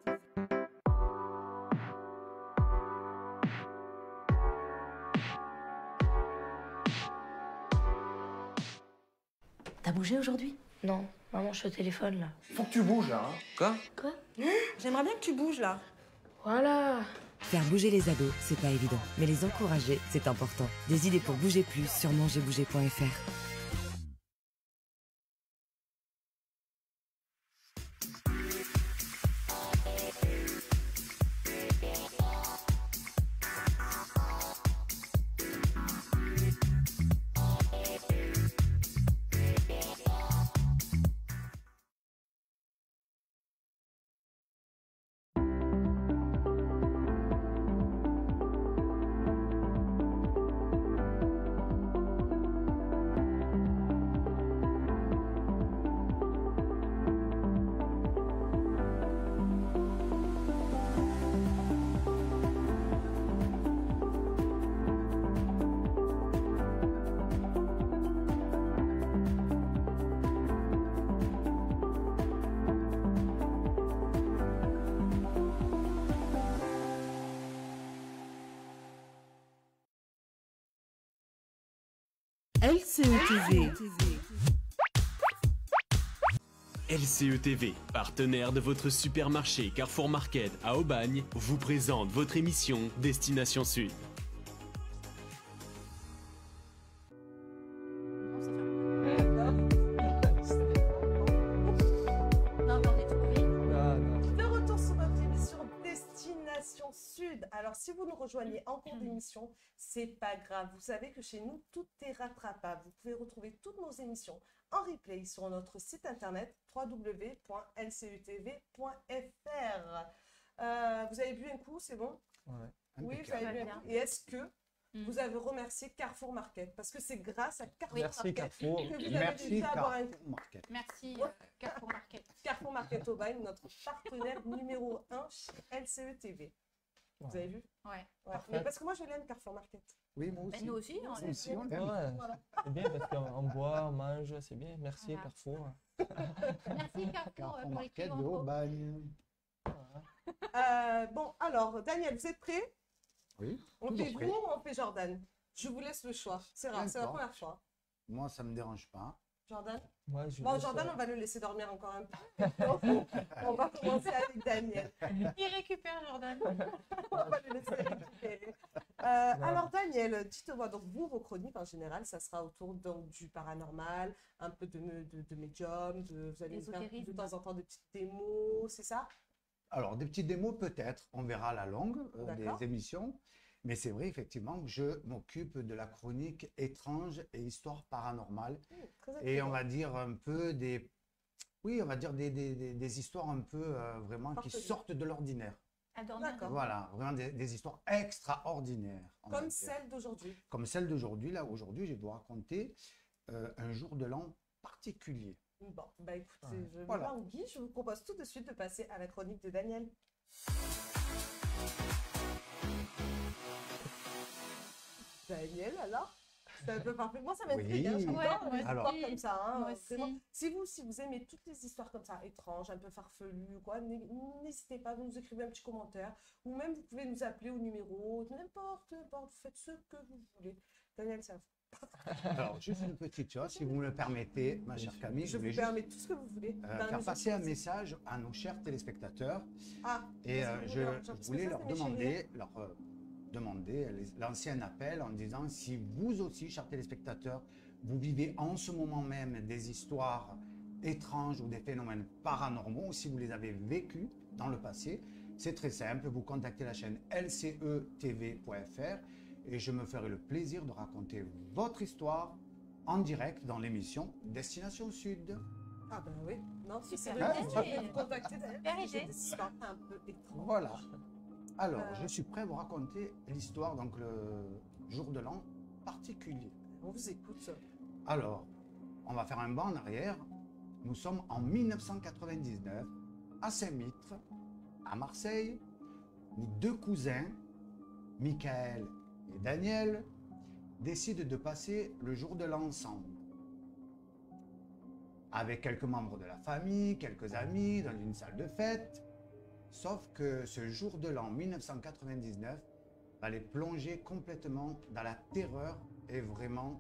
T'as bougé aujourd'hui? Non, maman, je suis au téléphone là. Faut que tu bouges là. Quoi? Quoi? J'aimerais bien que tu bouges là. Voilà. Faire bouger les ados, c'est pas évident, mais les encourager, c'est important. Des idées pour bouger plus sur mangerbouger.fr. LCE TV. LCE TV, partenaire de votre supermarché Carrefour Market à Aubagne, vous présente votre émission Destination Sud. Non, mais on est trop vite. Ah, non. De retour sur notre émission Destination Sud. Alors, si vous nous rejoignez en cours d'émission, c'est pas grave. Vous savez que chez nous, tout est rattrapable. Vous pouvez retrouver toutes nos émissions en replay sur notre site internet www.lcutv.fr. Vous avez bu un coup, c'est bon? Ouais. Oui, vous Impeccable. avez bu un coup. Et est-ce que vous avez remercié Carrefour Market? Parce que c'est grâce à Carrefour Merci, Market Carrefour. que vous avez Merci réussi à avoir un Carrefour Market. Merci, Carrefour Market. Carrefour Market Aubagne, notre partenaire numéro 1 chez LCE TV. Vous avez vu? Ouais. Ouais. Parfait. Mais parce que moi, je l'aime, Carrefour Market. Oui, moi Ben, aussi. nous aussi, on Nous l'aime. aussi, on l'aime. Ouais, Voilà. c'est bien parce qu'on boit, on mange, c'est bien. Merci, Voilà. Carrefour. Merci Carrefour Carrefour pour les Market clients. de Aubagne. Bon, alors, Daniel, vous êtes prêts? Oui, On toujours fait prêt. vous ou on fait Jordan? Je vous laisse le choix. C'est rare, c'est la D'accord. première fois. Moi, ça me dérange pas. Jordan? Moi, je Bon, laisse, Jordan, on va le laisser dormir encore un peu. Donc, on va commencer avec Daniel. Il récupère Jordan. On va le laisser récupérer. Alors, Daniel, dites-moi, donc vous, vos chroniques en général, ça sera autour donc, du paranormal, un peu de médium, vous allez nous faire de Ésotérisme. temps en temps des petites démos, c'est ça? Alors, des petites démos peut-être, on verra à la longue D'accord. des émissions. Mais c'est vrai effectivement que je m'occupe de la chronique étrange et histoire paranormale. Très Et on intriguant. va dire un peu des... Oui, on va dire des histoires un peu vraiment qui Farfelues. sortent de l'ordinaire. À dormir. D'accord. Voilà, vraiment des histoires extraordinaires. on va Comme dire. celle d'aujourd'hui. Comme celle d'aujourd'hui. Là, aujourd'hui, je vais vous raconter un jour de l'an particulier. Bon, bah écoutez, Ouais. je Voilà. vous languis, je vous propose tout de suite de passer à la chronique de Daniel. Daniel, alors? C'est un peu parfait. Moi, ça m'intrigue, hein, Oui. j'adore Ouais, les moi histoires aussi. comme ça. Hein, Moi aussi. vraiment. Si vous aimez toutes les histoires comme ça, étranges, un peu farfelues, quoi, n'hésitez pas, vous nous écrivez un petit commentaire, ou même vous pouvez nous appeler au numéro, n'importe, vous faites ce que vous voulez. Daniel, c'est à vous. Alors, juste une petite chose, si vous me le permettez, ma chère Camille, Je je vous voulais juste permets tout ce que vous voulez. Dans la faire mesure passer un du possible. message à nos chers téléspectateurs. Ah, Et vas-y, je parce que voulais ça, leur c'est mes chéris. demander l'ancien appel en disant si vous aussi, chers téléspectateurs, vous vivez en ce moment même des histoires étranges ou des phénomènes paranormaux, ou si vous les avez vécus dans le passé, c'est très simple, vous contactez la chaîne lcetv.fr et je me ferai le plaisir de raconter votre histoire en direct dans l'émission Destination Sud. Ah ben oui, non, si c'est Super vrai, idée. je vais vous contacter Daniel, Super parce que j'ai idée. des histoires un peu étranges. Voilà. Alors, Euh. je suis prêt à vous raconter l'histoire, donc le jour de l'an particulier. On vous écoute. Alors, on va faire un bond en arrière. Nous sommes en 1999, à Saint-Mitre, à Marseille. Nos deux cousins, Michael et Daniel, décident de passer le jour de l'an ensemble. avec quelques membres de la famille, quelques amis, dans une salle de fête. Sauf que ce jour de l'an 1999 va les plonger complètement dans la terreur et vraiment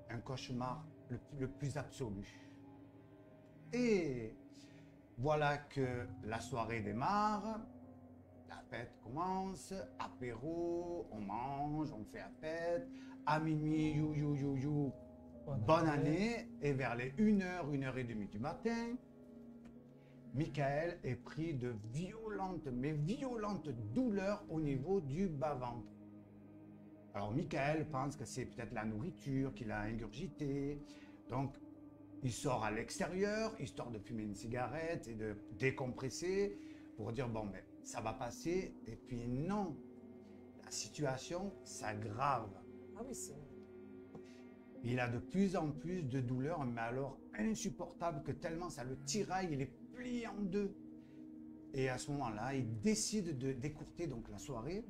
un cauchemar le plus absolu. Et voilà que la soirée démarre, la fête commence, apéro, on mange, on fait la fête, à minuit, you, bonne année, et vers les 1h, 1h30 du matin, Michael est pris de violentes, mais violentes douleurs au niveau du bas-ventre. Alors Michael pense que c'est peut-être la nourriture qu'il a ingurgitée, donc il sort à l'extérieur, histoire de fumer une cigarette et de décompresser pour dire bon ben ça va passer, et puis non, la situation s'aggrave. Ah oui, c'est... Il a de plus en plus de douleurs, mais alors insupportable que tellement ça le tiraille, il est plié en deux. Et à ce moment-là, il décide d'écourter donc la soirée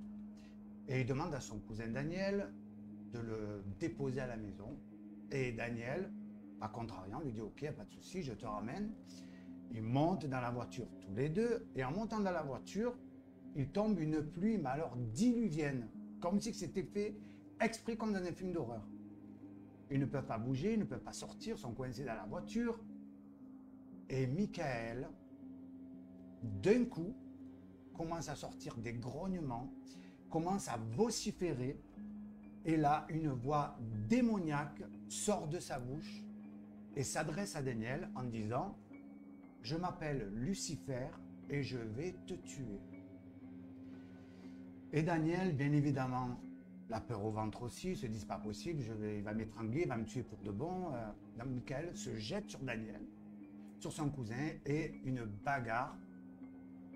et il demande à son cousin Daniel de le déposer à la maison. Et Daniel, pas contrariant, lui dit ok, pas de souci, je te ramène. Ils montent dans la voiture tous les deux et en montant dans la voiture, il tombe une pluie, mais alors diluvienne, comme si c'était fait exprès comme dans un film d'horreur. Ils ne peuvent pas bouger, ils ne peuvent pas sortir, sont coincés dans la voiture. Et Michael, d'un coup, commence à sortir des grognements, commence à vociférer. Et là, une voix démoniaque sort de sa bouche et s'adresse à Daniel en disant « Je m'appelle Lucifer et je vais te tuer. » Et Daniel, bien évidemment, la peur au ventre aussi, il se dit « C'est pas possible, il va m'étrangler, il va me tuer pour de bon. » Donc Michael se jette sur Daniel, sur son cousin, et une bagarre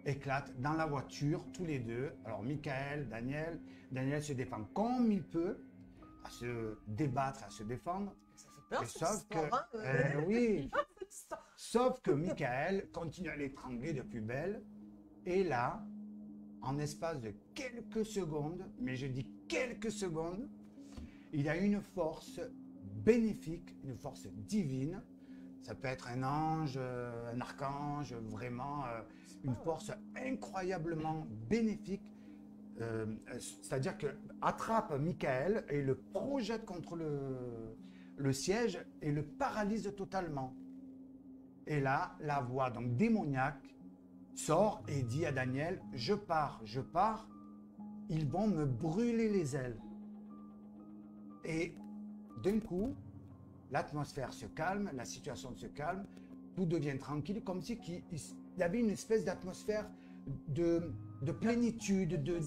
éclate dans la voiture, tous les deux. Alors Michael, Daniel se défend comme il peut, à se débattre, à se défendre. Ça fait peur, Et cette sauf histoire, que, hein, oui, cette histoire. sauf que Michael continue à l'étrangler de plus belle. Et là, en espace de quelques secondes, mais je dis quelques secondes, il a une force bénéfique, une force divine. Ça peut être un ange, un archange, vraiment une force incroyablement bénéfique. C'est-à-dire que attrape Michael et le projette contre le siège et le paralyse totalement. Et là, la voix donc démoniaque sort et dit à Daniel « Je pars, ils vont me brûler les ailes. » Et d'un coup, l'atmosphère se calme, la situation se calme, tout devient tranquille, comme si il y avait une espèce d'atmosphère de plénitude, de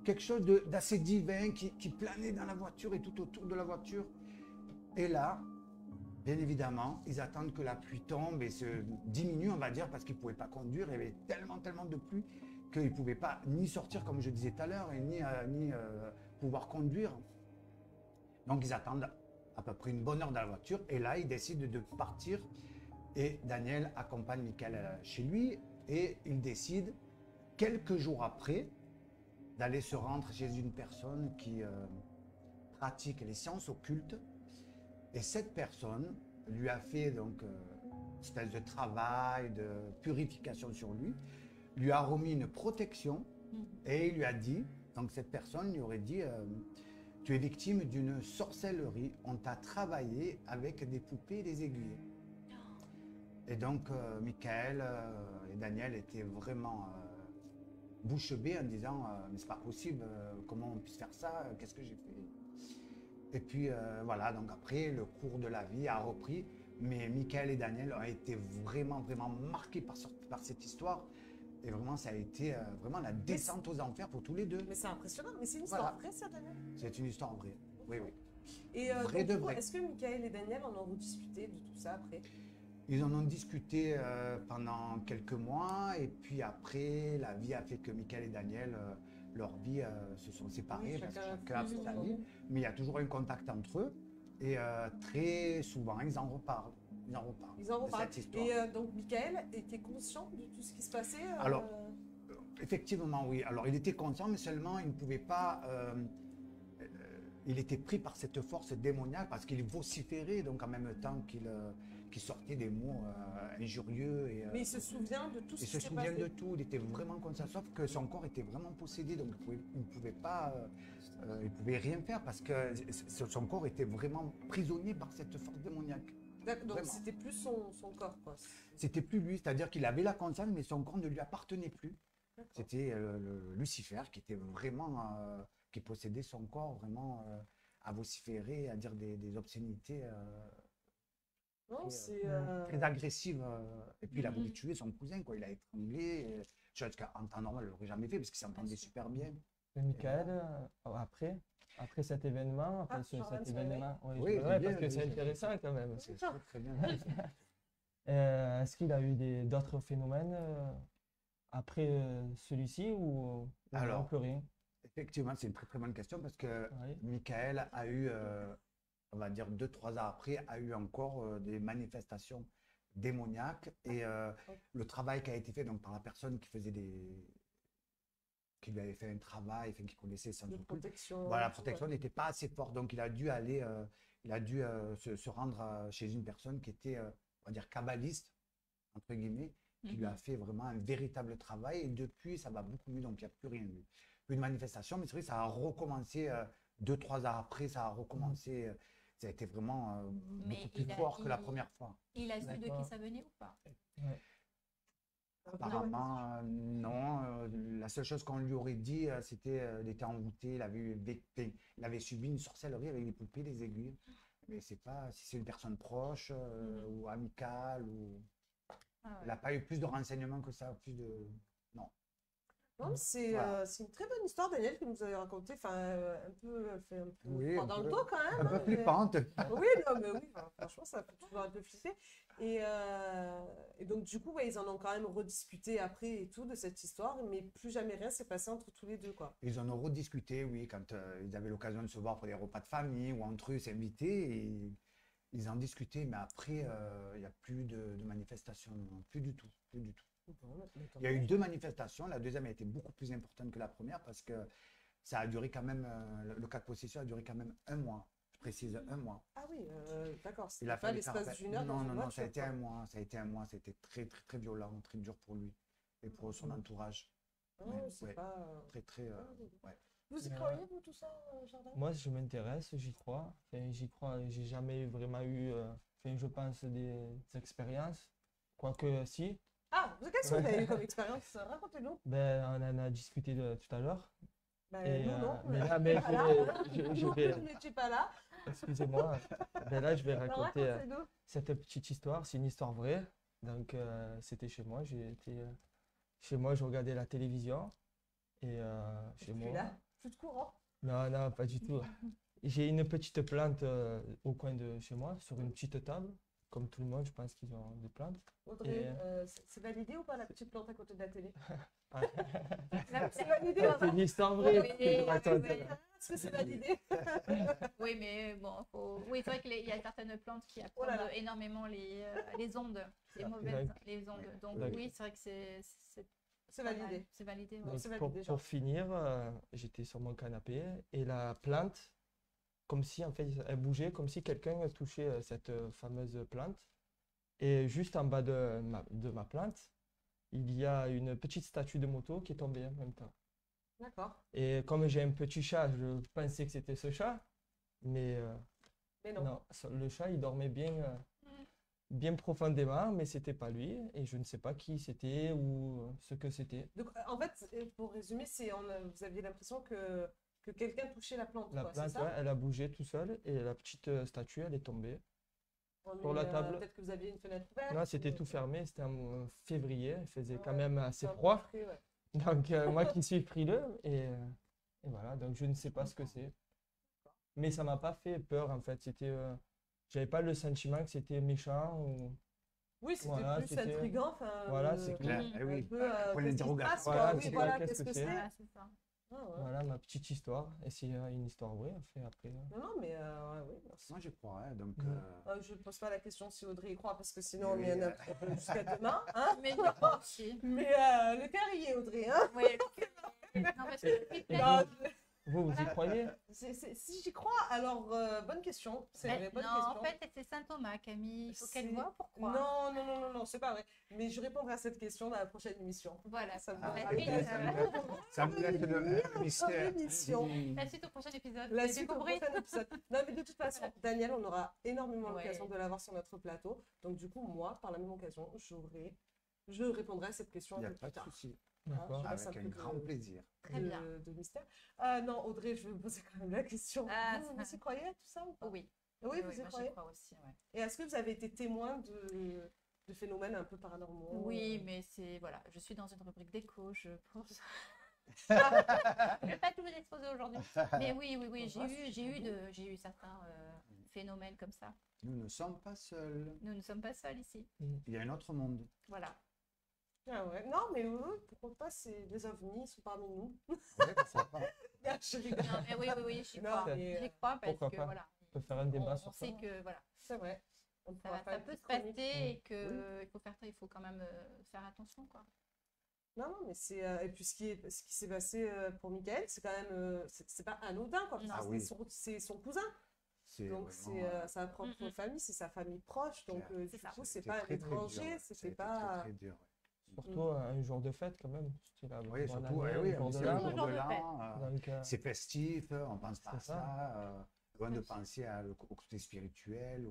quelque chose d'assez divin qui planait dans la voiture et tout autour de la voiture. Et là, bien évidemment, ils attendent que la pluie tombe et se diminue, on va dire, parce qu'ils ne pouvaient pas conduire. Il y avait tellement de pluie qu'ils ne pouvaient pas ni sortir, comme je disais tout à l'heure, et ni pouvoir conduire. Donc ils attendent à peu près une bonne heure dans la voiture. Et là, ils décident de partir. Et Daniel accompagne Michael chez lui. Et il décide, quelques jours après, d'aller se rendre chez une personne qui pratique les sciences occultes. Et cette personne lui a fait donc une espèce de travail, de purification sur lui a remis une protection et il lui a dit, donc cette personne lui aurait dit tu es victime d'une sorcellerie, on t'a travaillé avec des poupées et des aiguilles. Et donc Michael et Daniel étaient vraiment bouche bée en disant mais c'est pas possible, comment on puisse faire ça, qu'est-ce que j'ai fait? Et puis voilà, donc après le cours de la vie a repris, mais Michael et Daniel ont été vraiment marqués par cette histoire. Et vraiment, ça a été vraiment la descente aux enfers pour tous les deux. Mais c'est impressionnant, mais c'est une histoire vraie, ça, Daniel? C'est une histoire vraie, oui. Et vrai de vrai. Est-ce que Michael et Daniel en ont rediscuté de tout ça après? Ils en ont discuté pendant quelques mois, et puis après, la vie a fait que Michael et Daniel, leur vie se sont séparées, parce que chacun a fait sa vie, mais il y a toujours un contact entre eux, et très souvent, ils en reparlent. Ils en reparlent. Cette histoire. Et donc, Michael était conscient de tout ce qui se passait Alors, effectivement, oui. Alors, il était conscient, mais seulement, il ne pouvait pas... il était pris par cette force démoniaque, parce qu'il vociférait, donc en même temps qu'il qui sortait des mots injurieux. Et, Mais il se souvient de tout ce il qui se s'est souvient passé. de tout, il était vraiment comme ça, sauf que son corps était vraiment possédé, donc il ne pouvait pas, il pouvait rien faire parce que son corps était vraiment prisonnier par cette force démoniaque. D'accord, donc Vraiment. c'était plus son corps, quoi. C'était plus lui, c'est-à-dire qu'il avait la conscience, mais son corps ne lui appartenait plus. D'accord. C'était Lucifer qui était vraiment, qui possédait son corps vraiment à vociférer, à dire des obscénités Non, c'est... très agressives. Et puis il a voulu tuer son cousin, quoi. Il a étranglé, chose qu'en temps normal, il n'aurait jamais fait parce qu'il s'entendait super bien. Et Michael, après cet événement, Ah, après Jordan, cet c'est vrai. événement, oui, Oui, ouais, bien, parce que c'est oui. intéressant quand même. C'est très, très bien. Est-ce qu'il a eu d'autres phénomènes après celui-ci ou Alors, plus rien? Effectivement, c'est une très très bonne question parce que Oui. Michael a eu, on va dire 2-3 ans après, a eu encore des manifestations démoniaques et le travail qui a été fait donc, par la personne qui faisait qui lui avait fait un travail, enfin, qui connaissait son de culte. protection. Voilà, la tout, protection n'était pas assez forte, donc il a dû aller, se rendre chez une personne qui était, on va dire, kabbaliste, entre guillemets, qui lui a fait vraiment un véritable travail. Et depuis, ça va beaucoup mieux, donc il n'y a plus rien eu. Plus de manifestation, mais c'est vrai que ça a recommencé 2-3 ans après, ça a recommencé. Ça a été vraiment Mais beaucoup plus il a- fort que la il- première fois. Il a su de D'accord. qui ça venait ou pas? Apparemment, non. La seule chose qu'on lui aurait dit, c'était qu'il était envoûté, il avait subi une sorcellerie avec des poupées, des aiguilles. Mais c'est pas si c'est une personne proche ou amicale. Ah ouais. Il n'a pas eu plus de renseignements que ça, plus de. Non. Non, c'est Voilà. c'est une très bonne histoire, Daniel, que vous avez racontée. Enfin, un peu, fait un peu Oui, froid un dans peu- le dos quand même. Un peu hein, mais- flippante. Oui, non, mais oui, enfin, franchement, ça fait toujours un peu flipper. Et donc, du coup, ouais, ils en ont quand même rediscuté après et tout de cette histoire, mais plus jamais rien s'est passé entre tous les deux, quoi. Ils en ont rediscuté, oui, quand ils avaient l'occasion de se voir pour des repas de famille ou entre eux s'inviter. Et ils en discutaient, mais après, il n'y a plus de manifestations, non, plus du tout, plus du tout. Bon, mais tant Il y a eu mieux. 2 manifestations. La deuxième a été beaucoup plus importante que la première parce que ça a duré quand même, le cas de possession a duré quand même 1 mois. Je précise 1 mois. Ah oui, d'accord, Il c'était a pas fallu faire l'espace appel. d'une heure dans Non, une non, non, voiture, ça a été quoi. 1 mois. Ça a été 1 mois. C'était très, très, très violent, très dur pour lui et pour son entourage. Ah, Ouais, c'est ouais. pas... Très, très. Ouais. Vous y Ouais. croyez, vous, tout ça, Jordan? Moi, je m'intéresse, j'y crois. Enfin, j'y crois, j'ai jamais vraiment eu, enfin, je pense, des expériences. Quoique, si. Ah, qu'est-ce que vous avez eu comme expérience? Racontez-nous. Ben, on en a discuté tout à l'heure. Ben, Et, nous, non. mais là, mais Voilà. je Vous vais, n'étiez pas là. excusez-moi, ben là, je vais Alors, raconter racontez-nous. cette petite histoire. C'est une histoire vraie. Donc, c'était chez moi. J'ai été chez moi, je regardais la télévision. Et chez Puis moi. là, plus de courant. Non, non, pas du tout. J'ai une petite plante au coin de chez moi, sur une petite table. Comme tout le monde, je pense qu'ils ont des plantes. Audrey, Et, c'est validé ou pas la petite plante à côté de la télé? Là, C'est validé, C'est une histoire vraie Oui, que je oui, raconte. oui. Est-ce que c'est validé? Oui, mais bon, oui, c'est vrai qu'il y a certaines plantes qui Oh là absorbent là. énormément les ondes, les Ah, mauvaises, donc- les ondes. Donc donc- oui, c'est vrai que c'est C'est pas mal. validé. C'est validé, ouais. Donc, c'est Pour, validé, pour genre. finir, j'étais sur mon canapé et la plante, comme si en fait elle bougeait, comme si quelqu'un touchait cette fameuse plante. Et juste en bas de ma plante, il y a une petite statue de moto qui est tombée en même temps. D'accord. Et comme j'ai un petit chat, je pensais que c'était ce chat, mais Mais non. non, le chat il dormait bien profondément, mais c'était pas lui et je ne sais pas qui c'était ou ce que c'était. Donc, en fait, pour résumer, vous aviez l'impression que quelqu'un touchait la plante, La quoi, c'est plante, ça? ouais, elle a bougé tout seul et la petite statue, elle est tombée. Ouais, sur mais, la table. peut-être que vous aviez une fenêtre ouverte. Non, c'était ou- tout fermé, c'était en février, il faisait quand Ouais, même c'est assez un peu froid. frais, ouais. Donc, moi qui suis frileux, et voilà, donc je ne sais pas ce que c'est. Mais ça m'a pas fait peur en fait, j'avais pas le sentiment que c'était méchant ou. Oui, c'était Voilà, plus c'était- intriguant. Enfin, Voilà, c'est clair. Mhm. Eh Un oui. peu, Point qu'est-ce qui se d'interrogation. passe, quoi? Voilà, Oui, c'est voilà, quoi, qu'est-ce que qu'est-ce c'est? que Voilà, c'est ça. Ah, ouais. Voilà ma petite histoire. Et c'est une histoire vraie, en fait, après. Non, non, mais ouais, oui, merci. Moi, je crois. Hein, donc, Je ne pose pas la question si Audrey y croit, parce que sinon, on Oui, y en a jusqu'à demain. Hein? Mais je crois aussi. Mais le cœur y est, Audrey. Hein? Oui. Non, parce que Non, Vous y croyez? Si j'y crois, alors bonne question. C'est une bonne non, question. en fait, c'est Saint Thomas, Camille. Il faut qu'elle C'est- voit pourquoi. Non, c'est pas vrai. Mais je répondrai à cette question dans la prochaine émission. Voilà, Ça me ça va va. être vite, Ça me laisse le mystère. L'émission. La suite au prochain épisode. La Vous avez suite au compris prochain épisode. Non, mais de toute façon, Daniel, on aura énormément Ouais. l'occasion de l'avoir sur notre plateau. Donc, du coup, moi, par la même occasion, je répondrai à cette question Il n'y un a peu pas plus de tard. souci. D'accord. je laisse Avec un un peu grand de- plaisir. Très bien. de mystère. Non, Audrey, je vais vous poser quand même la question. Ah, Vous y croyez à tout ça ou pas? Oui. Oui, vous y moi, j'y croyez? crois aussi, ouais. Et est-ce que vous avez été témoin de phénomènes un peu paranormaux? Oui, mais c'est voilà, je suis dans une rubrique d'écho, je pense. Je vais pas tout vous exposer aujourd'hui. Mais oui, j'ai eu certains phénomènes comme ça. Nous ne sommes pas seuls. Nous ne sommes pas seuls ici. Il y a un autre monde. Voilà. Ah ouais. Non, mais pourquoi pas, c'est des ovnis, ils sont parmi nous. Ouais, ça va. Je rigole. Non, mais oui, j'y Non, crois. mais, J'y crois parce pourquoi que pas. voilà, On peut faire un débat on sur ça. sait que voilà, c'est vrai. On pourra ça faire une peut se petite chronique. passer et que il faut quand même faire attention quoi. Non, mais c'est. Et puis ce qui s'est passé pour Michael, c'est quand même. C'est pas anodin, quoi. Non. parce Ah que oui. c'est son cousin. C'est Donc vraiment, c'est sa propre famille, c'est sa famille proche. Donc clair. du C'est ça. coup, ça a c'est été pas un très, très dur, étranger, ouais. Ça a c'était été pas. très, très dur. Surtout un jour de fête quand même. Style, Oui, bonne surtout, année, oui, le jour de c'est l'an. le Surtout jour le de jour de l'an. Donc, C'est festif, on pense pas à C'est ça. ça. Loin de penser au côté spirituel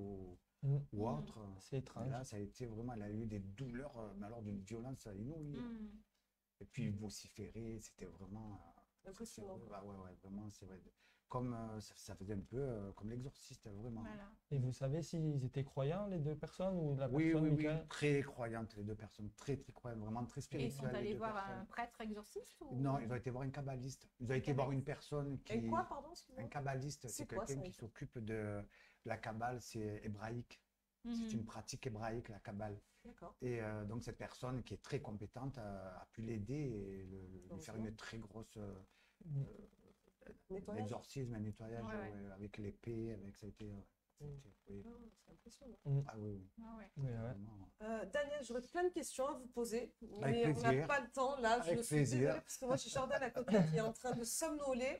Mm. ou autre. C'est Et étrange. là, ça a été vraiment, elle a eu des douleurs, mais alors d'une violence inouïe. Et puis vociférer, c'était vraiment. Impressionnant. Ouais, vraiment, c'est vrai. Comme ça faisait un peu comme l'exorciste, vraiment. Voilà. Et vous savez s'ils étaient croyants, les deux personnes, ou la Oui, personne oui, oui, Michael? très croyantes, les deux personnes, très, très croyantes, vraiment très Et ils spirituelles. sont les allés deux voir personnes. un prêtre exorciste ou... Non, ils ont été voir un kabbaliste. Ils ont été voir une personne qui. Et quoi, pardon, Un excusez-moi? kabbaliste, C'est c'est quoi, quelqu'un ça, qui s'occupe de la kabbale, c'est hébraïque. C'est une pratique hébraïque, la kabbale. D'accord. Et donc cette personne qui est très compétente a pu l'aider et lui faire une très grosse Nettoyage. exorcisme, un nettoyage Ouais, ouais. avec l'épée, avec ça a été, oui. Ah, c'est impressionnant. Ah oui, oui. Ah ouais. Oui, ouais. Vraiment. Daniel, j'aurais plein de questions à vous poser, Avec mais on n'a plaisir. pas le temps. Là, je Avec suis plaisir. désolée parce que moi, j'ai Jordan à côté qui est en train de somnoler.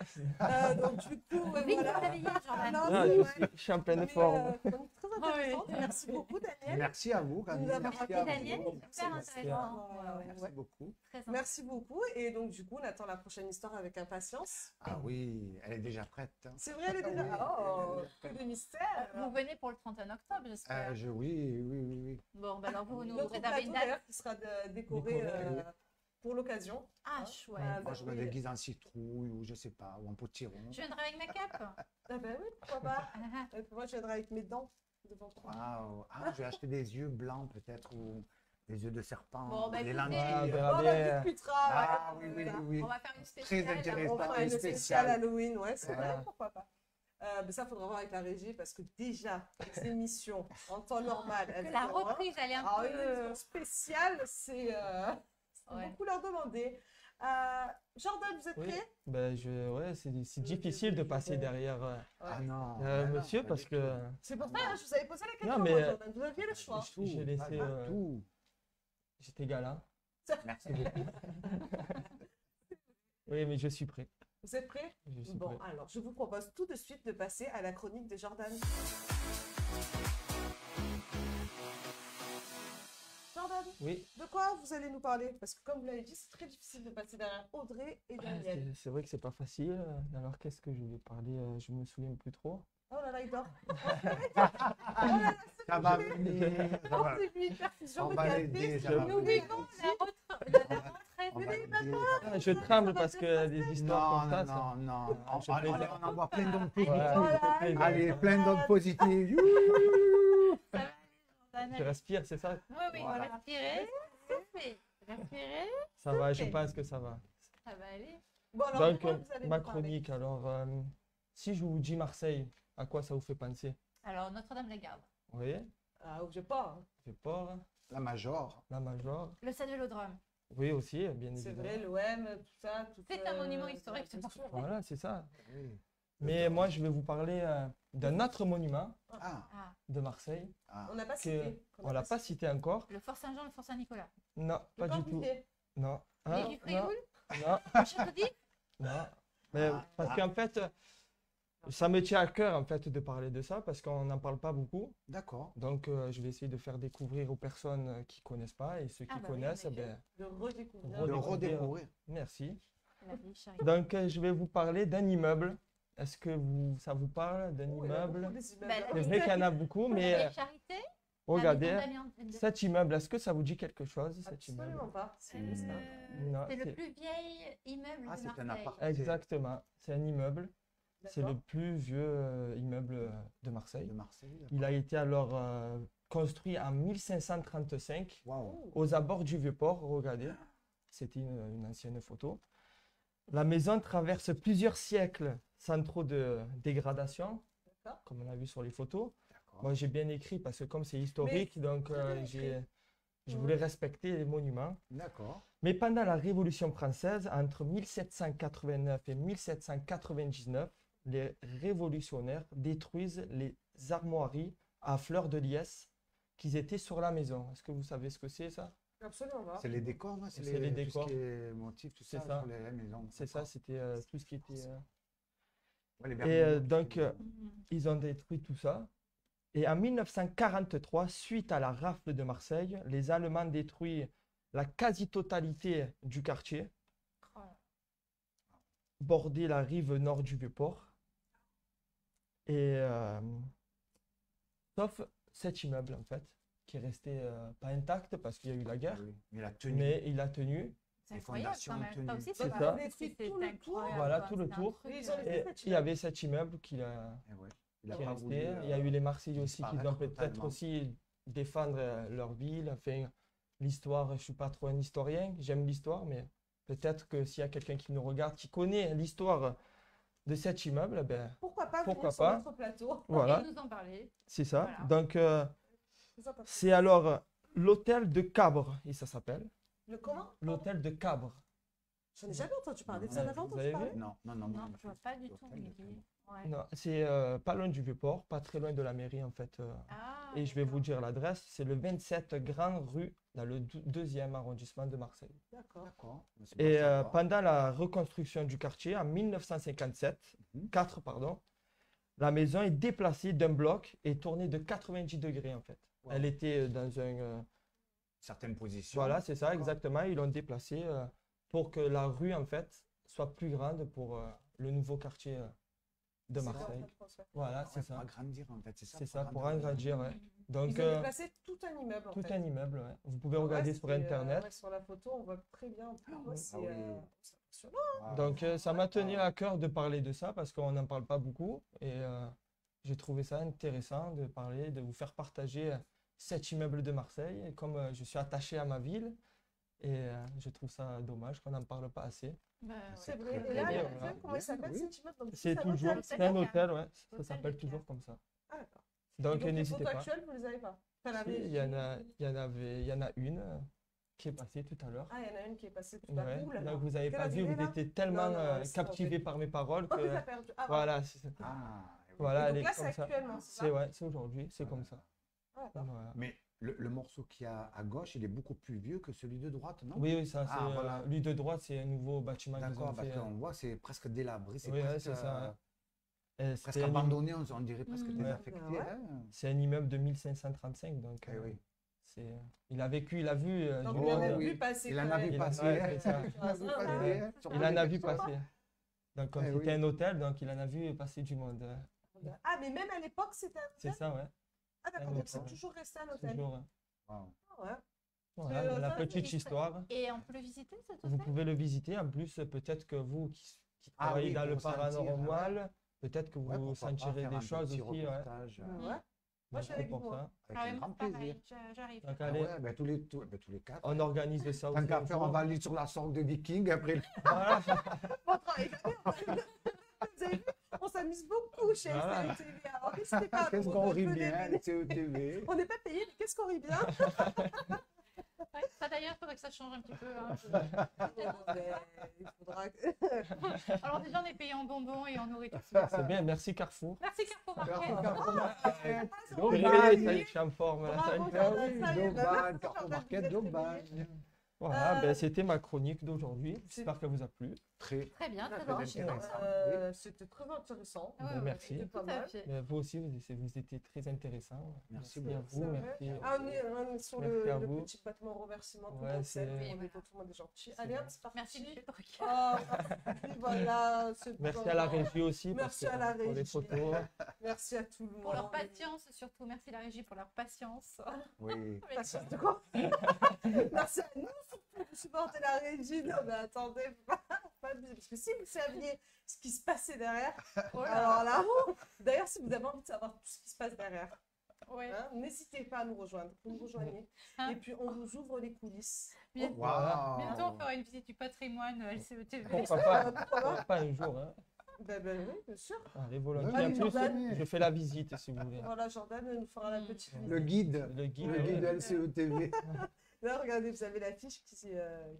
Donc, du coup, Vite, voilà. réveillez, Jordan. Non, Ah, c'est je vrai. suis en pleine Mais, forme. chronique très intéressante. Oui. Merci beaucoup, Daniel. Merci à vous, Camille. nous avoir Merci rappelé à Daniel, vous. c'est super intéressant. Ouais. Merci beaucoup. Très intéressant. Merci beaucoup. Et donc, du coup, on attend la prochaine histoire avec impatience. Ah oui, elle est déjà prête. Hein. C'est vrai, elle est déjà. Oui, Oh, elle est que de mystère. Vous venez pour le 31 octobre, j'espère. Oui. Bon, ben alors vous nous Notre réservez plateau, une date. d'ailleurs, qui sera décoré Décoré, pour l'occasion. Ah, chouette. Ah, Moi, bah je me oui. déguise en citrouille ou je sais pas, ou en potiron. Je viendrai avec ma cape. Ah ben oui, pourquoi pas. Ah, Et puis moi, je viendrai avec mes dents devant toi. Je vais acheter des yeux blancs peut-être ou des yeux de serpent, Bon, bah, des écoutez, lentilles. Ah, ben, Oh, bien. bah, discutera. Ah ouais. oui, oui, Voilà. oui, oui. On va faire une spéciale. Très intéressant. On fera une une spéciale spéciale. Halloween, ouais, c'est Voilà. vrai, pourquoi pas. Mais ça, il faudra voir avec la régie parce que déjà, les émissions en temps normal, elles Que la sont, hein. reprise, elle est un Ah, peu... une émission spéciale, c'est Ouais. beaucoup leur demander. Jordan, vous êtes Oui. prêts? Ben, ouais, c'est difficile de passer derrière Ah non. monsieur pas parce du que C'est pour ça que je vous avais posé la question, Non, moi, mais, Jordan. Vous aviez le choix. tout. j'ai laissé, Pas du tout. j'étais galant. Merci beaucoup. Oui, mais je suis prêt. Vous êtes prêts? Je suis Bon, prêt. alors, je vous propose tout de suite de passer à la chronique de Jordan. Jordan, Oui, de quoi vous allez nous parler? Parce que comme vous l'avez dit, c'est très difficile de passer derrière Audrey et Daniel. c'est vrai que c'est pas facile. Alors, qu'est-ce que je vais parler? Je me souviens plus trop. Oh là là, il dort. Ça va venir. Ça va. C'est lui, perfusion On de va café. l'aider. ça Je- va Nous venir. vivons la retraite. On va l'aider. Ah, je tremble parce que des histoires Non, comme ça, non, non, non. Ah, je On plaisante. envoie plein d'hommes positifs. Voilà, Voilà. ça fait plaisir. Allez, plein d'hommes positifs. Youhou. Ça va aller, Jordan. Je respire, c'est ça? Oui, Voilà. respirez. Soufflez. Respirez. Ça va, je pense que ça va. Ça va aller. Bon, alors, de Donc, quoi vous allez ma nous parler? chronique, alors, si je vous dis Marseille, à quoi ça vous fait penser? Alors, Notre-Dame-la-Garde. Vous voyez? Ah, j'ai pas. Hein. J'ai peur, La Major. la Major. Le stade Vélodrome. Oui, aussi, bien C'est évidemment. vrai, l'OM, tout ça. C'est un monument historique, bien c'est sûr. Voilà, c'est ça. Oui. Mais moi, je vais vous parler d'un autre monument Ah, Ah, de Marseille ah. On n'a pas que cité. on l'a pas cité encore. le Fort Saint-Jean, le Fort Saint-Nicolas. Non, Le pas du tout. Corbusier. Non. Les Hein? du Frioul, Non, le Château d'If. non. Mais parce qu'en fait, ça me tient à cœur en fait de parler de ça parce qu'on n'en parle pas beaucoup. D'accord. Donc, je vais essayer de faire découvrir aux personnes qui connaissent pas et ceux qui connaissent, De redécouvrir. De redécouvrir. Merci. La vieille charité. Donc, je vais vous parler d'un immeuble. Est-ce que ça vous parle d'un Oh, il y a beaucoup immeuble? des immeubles. Bah, C'est vrai qu'il y en a beaucoup, La mais vieille charité. regardez, La maison d'Amiens- cet immeuble, est-ce que ça vous dit quelque chose, cet Absolument immeuble? pas. C'est une star. Non, C'est le c'est- plus vieil immeuble Ah, de c'est un Marseille. appart. Exactement, c'est un immeuble. C'est le D'accord. plus vieux immeuble de Marseille. De Marseille. Il a été alors construit en 1535 Waouh. aux abords du Vieux-Port. Regardez, c'était une ancienne photo. La maison traverse plusieurs siècles sans trop de dégradation, D'accord. comme on a vu sur les photos. D'accord. Moi, j'ai bien écrit parce que comme c'est historique, donc très bien je voulais respecter les monuments. D'accord. Mais pendant la Révolution française, entre 1789 et 1799, les révolutionnaires détruisent les armoiries à fleurs de liesse qui étaient sur la maison. Est-ce que vous savez ce que c'est ça? Absolument pas. C'est les décors, non? C'est les tout décors. ce qui est motif, tout C'est ça, ça. sur les maisons. C'est ça, c'était tout ce qui était... Ouais, les Et vernis, donc, Mhm. ils ont détruit tout ça. Et en 1943, suite à la rafle de Marseille, les Allemands détruisent la quasi-totalité du quartier, Oh là. bordé la rive nord du Vieux-Port. Et sauf cet immeuble, en fait, qui est resté pas intact parce qu'il y a eu la guerre, oui. Mais la tenue. mais il a tenu. C'est Les incroyable fondations quand même. tenues. Ça aussi, C'est pas ça. mal. C'est C'est tout le tour. incroyable, Voilà, quoi. tout le C'est un tour. truc, Ils ont laissé Et cet il y avait cet immeuble qui a, Eh ouais. Il a qui est pas resté. voulu, Il y a eu les Marseillais aussi qui disparaître ont peut-être totalement. aussi défendre leur ville. Enfin, l'histoire, je ne suis pas trop un historien, j'aime l'histoire, mais peut-être que s'il y a quelqu'un qui nous regarde, qui connaît l'histoire de cet immeuble, ben, Pourquoi pas Pourquoi venir sur pas. notre plateau? voilà, Et nous en parler. c'est ça. Voilà. Donc, C'est ça, parce que- c'est alors l'hôtel de Cabre, et ça s'appelle. Le comment? L'hôtel de Cabre. J'en ai jamais entendu parler. Vous Ouais, en avez vous entendu avez parler? vu? Non, non, non. Non, je vois pas du tout. Hôtel de Mehdi. Caen. Ouais. Non, c'est pas loin du Vieux-Port, pas très loin de la mairie en fait. Ah, Et je vais vous d'accord. dire l'adresse, c'est le 27 Grande Rue, dans le 2e arrondissement de Marseille. D'accord. D'accord. C'est bon Et à savoir. pendant la reconstruction du quartier, en 1957, Mhm. 4, pardon, la maison est déplacée d'un bloc et tournée de 90 degrés en fait. Wow. Elle était dans un... Certaines positions. voilà, c'est ça, D'accord. exactement. Ils l'ont déplacée pour que la rue en fait soit plus grande pour le nouveau quartier de C'est Marseille. en train de transmettre. Voilà, Ouais, c'est pour ça. agrandir en fait, c'est ça. C'est ça, pour agrandir, ouais. Ils Donc, ont déplacé tout un immeuble. en tout fait. un immeuble, ouais. Vous pouvez Ouais, regarder sur c'est, Internet. ouais, sur la photo, on voit très bien. En plus, ouais, c'est oui. c'est impressionnant. Wow. Donc, ça m'a tenu à cœur de parler de ça parce qu'on n'en parle pas beaucoup. Et j'ai trouvé ça intéressant de parler, de vous faire partager cet immeuble de Marseille. Et comme je suis attaché à ma ville, et je trouve ça dommage qu'on n'en parle pas assez. Bah, C'est ouais. vrai. Très Et là, bien, le voilà. deuxième, comment il s'appelle Oui. cet immeuble? Donc, C'est un toujours, hôtel. c'est un hôtel, ouais. Ça Hôtel s'appelle de toujours Cannes. comme ça. Ah, d'accord. Et Donc, donc, les n'hésitez photos pas. actuelles, vous les avez pas? Enfin, la Si, il y en a, vérité. il y en a une qui est passée tout à l'heure. Ah, il y en a une qui est passée tout à Ouais. l'heure. Ouh là là. Donc, vous n'avez Quelle pas vu, durée, vous là? étiez tellement Non, non, laisse captivé tomber. par mes paroles Oh, tu que. l'as perdu. Ah, Voilà, c'est ça. Ah, oui. Voilà, Et elle donc est là, comme c'est ça. actuellement, c'est C'est ça? ouais, c'est aujourd'hui, c'est comme ça. Ah, d'accord. Voilà. Mais le morceau qu'il y a à gauche, il est beaucoup plus vieux que celui de droite, non? Oui, oui, ça, Ah, c'est voilà. lui de droite, c'est un nouveau bâtiment qu'ils D'accord, ont parce fait. qu'on voit que c'est presque délabré, c'est Oui, ouais, presque, c'est ça. presque C'était abandonné, on dirait presque Mhm. désaffecté. Ouais. Hein. c'est un immeuble de 1535, donc Eh oui. il a vécu, il a vu. Donc, du il en a monde. oui. vu passer. Il en quand a même. vu Il en a- passer. ouais, c'est ça. Il en a vu Ah, passer, ouais. hein, sur Il en a vu les- passer. Donc, comme Eh c'était oui. un hôtel, donc il en a vu passer du monde. Ah, mais même à l'époque, c'était un C'est hôtel? ça, ouais. Ah, d'accord. un Donc, hôtel. c'est toujours resté un hôtel. Toujours. Wow. Ah, ouais. Voilà, Le- la ça, petite c'est- histoire. Et on peut le visiter, cet Vous hôtel? pouvez le visiter. En plus, peut-être que vous qui Ah travaillez oui, dans le pour sentir, paranormal, peut-être que Ouais, vous pourquoi pas sentirez faire des un choses petit aussi. Ouais. reportage, Ouais. Mhm. Moi, je suis Donc, avec pour vous. ça. hein. avec Ah ouais, un moi, grand c'est plaisir. pareil, j'arrive. Donc, Ah allez, ouais, ben, tous les quatre. on organise ça Tant aussi qu'à un faire, jour. on va aller sur la sorgue de Viking après. Voilà. Bon travail, vous avez vu, on s'amuse beaucoup chez Voilà. STV. Alors, n'hésitez pas à Qu'est-ce nous qu'on rit redonner bien, des- les CETV. On n'est pas payé, mais qu'est-ce qu'on rit bien? Ouais, ça d'ailleurs, il faudrait que ça change un petit peu. Hein. Il faudra que... Alors déjà, on est payé en bonbons et en nourriture. C'est bien, merci Carrefour. Merci Carrefour Market. Dommage, ça y est, je suis en forme. Là, ça y est. Bravo, Ah oui, Jordan, ça y est, Dommage, bah, Carrefour Jordan, Market, vous êtes dommage. Voilà, Euh, ben, c'était ma chronique d'aujourd'hui. J'espère qu'elle vous a plu. Très, Très bien, très Très enrichissant. intéressant. C'était très intéressant. Ouais, Ben, ouais, merci. C'était pas Tout à mal. fait. Mais vous aussi, vous étiez très intéressant. Merci à beaucoup. vous, C'est vrai. merci. Ah, on est sur Merci à le vous. petit battement remerciement. Tout Ouais, le c'est- monde Oui, s'aime, voilà. tout le monde est gentil. C'est Allez, vrai. hop, c'est parti. Merci, monsieur Truc. Ah, merci, voilà. Merci à la régie aussi Merci parce que, à la pour les régie. photos. Merci à tout le monde. Pour leur patience, surtout. Merci la régie pour leur patience. Oui. Patience de quoi? Merci à nous surtout de supporter la régie. Non, mais attendez, pas abuser, parce que si vous saviez ce qui se passait derrière, alors là, d'ailleurs, si vous avez envie de savoir tout ce qui se passe derrière, Ouais. hein, n'hésitez pas à nous rejoindre. Vous nous rejoignez. Hein. Et puis, on vous ouvre les coulisses. Bien- Waouh. Bientôt, on fera une visite du patrimoine LCETV. Pourquoi pas, Pourquoi pourquoi pas un jour. Hein. Ben oui, bien sûr. Allez, volontiers. Allez, En plus, Jordan. je fais la visite si vous voulez. Voilà, Jordan nous fera la petite visite. Le guide. Le guide. Le guide LCETV. Là, regardez, vous avez l'affiche qui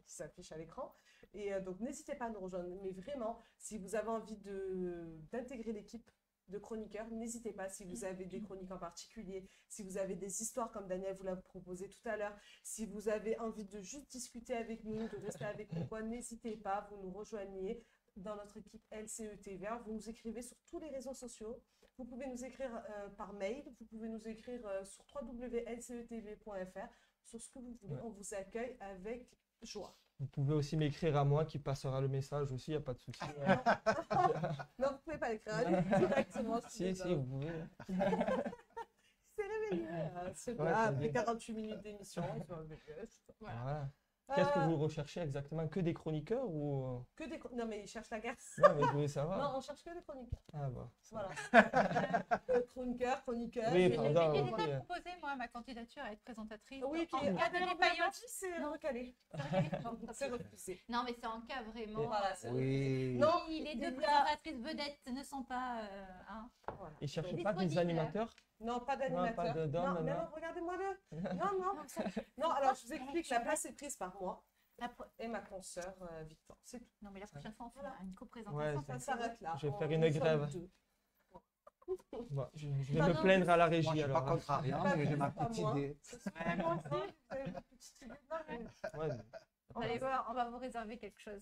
s'affiche à l'écran. Et donc, n'hésitez pas à nous rejoindre. Mais vraiment, si vous avez envie d'intégrer l'équipe de chroniqueurs, n'hésitez pas. Si vous avez des chroniques en particulier, si vous avez des histoires comme Daniel vous l'a proposé tout à l'heure, si vous avez envie de juste discuter avec nous, de rester avec nous, n'hésitez pas, vous nous rejoignez dans notre équipe LCETV. Vous nous écrivez sur tous les réseaux sociaux. Vous pouvez nous écrire par mail, vous pouvez nous écrire sur www.lcetv.fr, sur ce que vous voulez. Ouais. On vous accueille avec joie. Vous pouvez aussi m'écrire à moi qui passera le message aussi, il n'y a pas de souci. Non, vous ne pouvez pas l'écrire à lui directement. je suis Si, si, désolée. vous pouvez. C'est réveillé. C'est Ouais, bien. c'est Après bien. 48 minutes d'émission, ils sont réveillés. Voilà. Qu'est-ce que Euh, vous recherchez exactement? Que des chroniqueurs ou... que des... Non, mais ils cherchent la guerre. Non, mais je voulais savoir. Non, on cherche que des chroniqueurs. Ah bon. ça Voilà. Chroniqueurs, chroniqueuses. Oui, J'ai pardon, déjà ok. proposé, moi, ma candidature à être présentatrice. Oui, en qui cas de défaillance. c'est recalé. Non, C'est repoussé. Non, mais c'est en cas vraiment. Voilà, c'est Oui. Non, Si les deux il y a- présentatrices vedettes ne sont pas. Hein. Voilà. Ils cherchent Donc, pas des disponible. animateurs? Non, pas pas d'animateur. de- d'homme, Non, mais non. non, regardez-moi-le. Non, non. Non, alors je vous explique, la place est prise par moi La pro- et ma consoeur Victor. C'est tout. Non, mais la prochaine fois, on fera Voilà. une Ouais, co-présentation. Ça s'arrête là. Je vais On- faire une nous sommes grève. deux. Bon, je vais Bah me non, plaindre à la Moi, régie je suis pas alors. hein. contrariant, mais j'ai ma Pas petite moi. idée. Moi aussi, vous avez votre petite idée. Non, mais- Ouais, Allez voir, on va vous réserver quelque chose.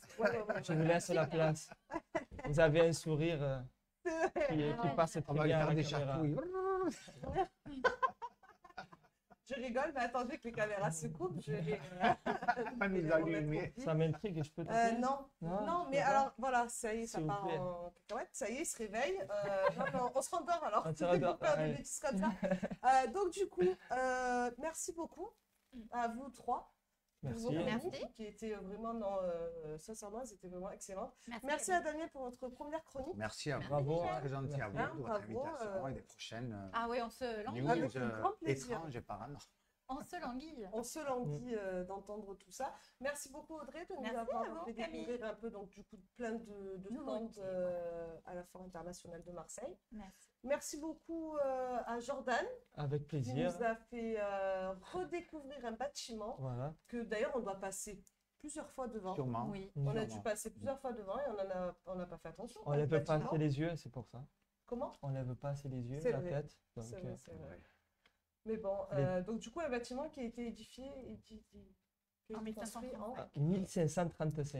je vous laisse la place. Vous avez un sourire qui passe On très va lui bien à faire la des caméra. chatouilles. Je rigole, mais attendez que les caméras se coupent. Je vais Pas mis je vais la remettre au lumière. vif. Ça m'intrigue, je peux t'appeler? Non, Non, non, je mais peux pas. alors voilà, ça y est, ça S'il vous part plaît. en cacahuète, ça y est, il se réveille. Non, non, on se rendort alors. On se Pour rendort, faire des allez. bêtises comme ça. Donc du coup, merci beaucoup à vous trois. pour Merci. vos Merci. chroniques Qui étaient vraiment, sincèrement, elles étaient vraiment excellentes. Merci. Merci à Daniel pour votre première chronique. Merci à vous. Bravo. Très gentil à vous Hein, de votre bravo, invitation et des prochaines Ah oui, on se languit. news Avec un grand plaisir. étranges et paranormales. On se languit. On se languit d'entendre tout ça. Merci beaucoup Audrey de nous Merci avoir à vous, fait Camille. découvrir un peu donc du coup plein de stands Nouveautés. à la Foire internationale de Marseille. Merci. Merci beaucoup à Jordan Avec qui plaisir. nous a fait redécouvrir un bâtiment Voilà. que d'ailleurs on doit passer plusieurs fois devant. Sûrement. Oui. On a dû Sûrement. passer plusieurs fois devant et on n'a pas fait attention. On Le lève pas bâtiment. assez les yeux, c'est pour ça. Comment? On lève pas assez les yeux, C'est la vrai. tête. Donc, C'est vrai, c'est Ouais. vrai. Mais bon, donc du coup un bâtiment qui a été édifié qui a En été construit en 1535. 1537.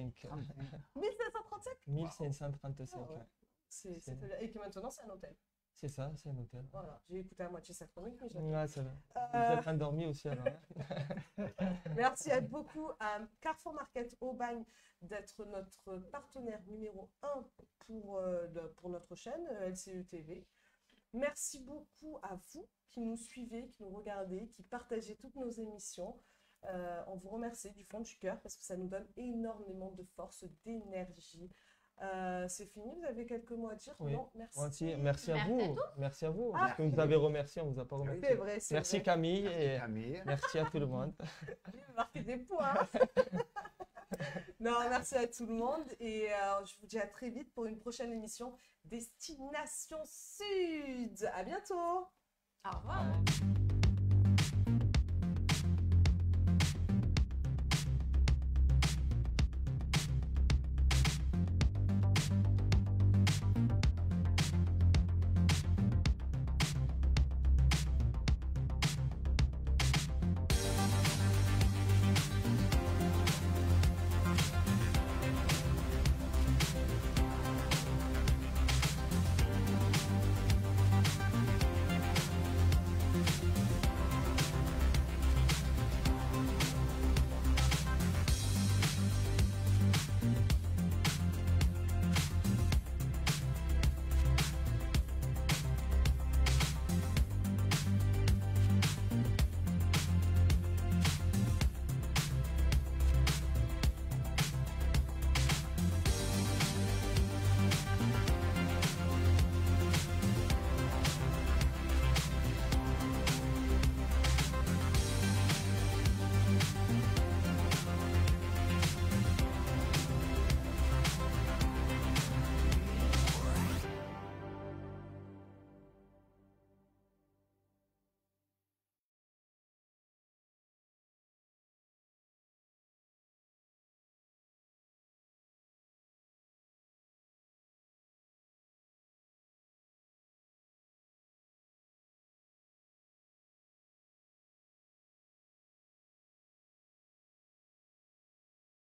1535. Ah ouais. ouais. Et que maintenant c'est un hôtel. C'est ça, c'est un hôtel. Voilà, j'ai écouté à moitié cette chronique, mais j'ai Ouais, ça va. Euh, Vous êtes endormi aussi alors. hein. Merci beaucoup à Carrefour Market Aubagne d'être notre partenaire numéro 1 pour notre chaîne LCETV. Merci beaucoup à vous qui nous suivez, qui nous regardez, qui partagez toutes nos émissions. On vous remercie du fond du cœur parce que ça nous donne énormément de force, d'énergie. C'est fini, vous avez quelques mots à dire? Oui. Non, merci. Moi aussi, merci à Merci vous. à tous. Merci à vous. Ah. Parce que vous avez remercié, on vous a pas C'est remercié. vrai, c'est Merci vrai. Camille et Camille. merci à tout le monde. Marquer des points. Non, merci à tout le monde et je vous dis à très vite pour une prochaine émission Destination Sud. À bientôt. Au revoir.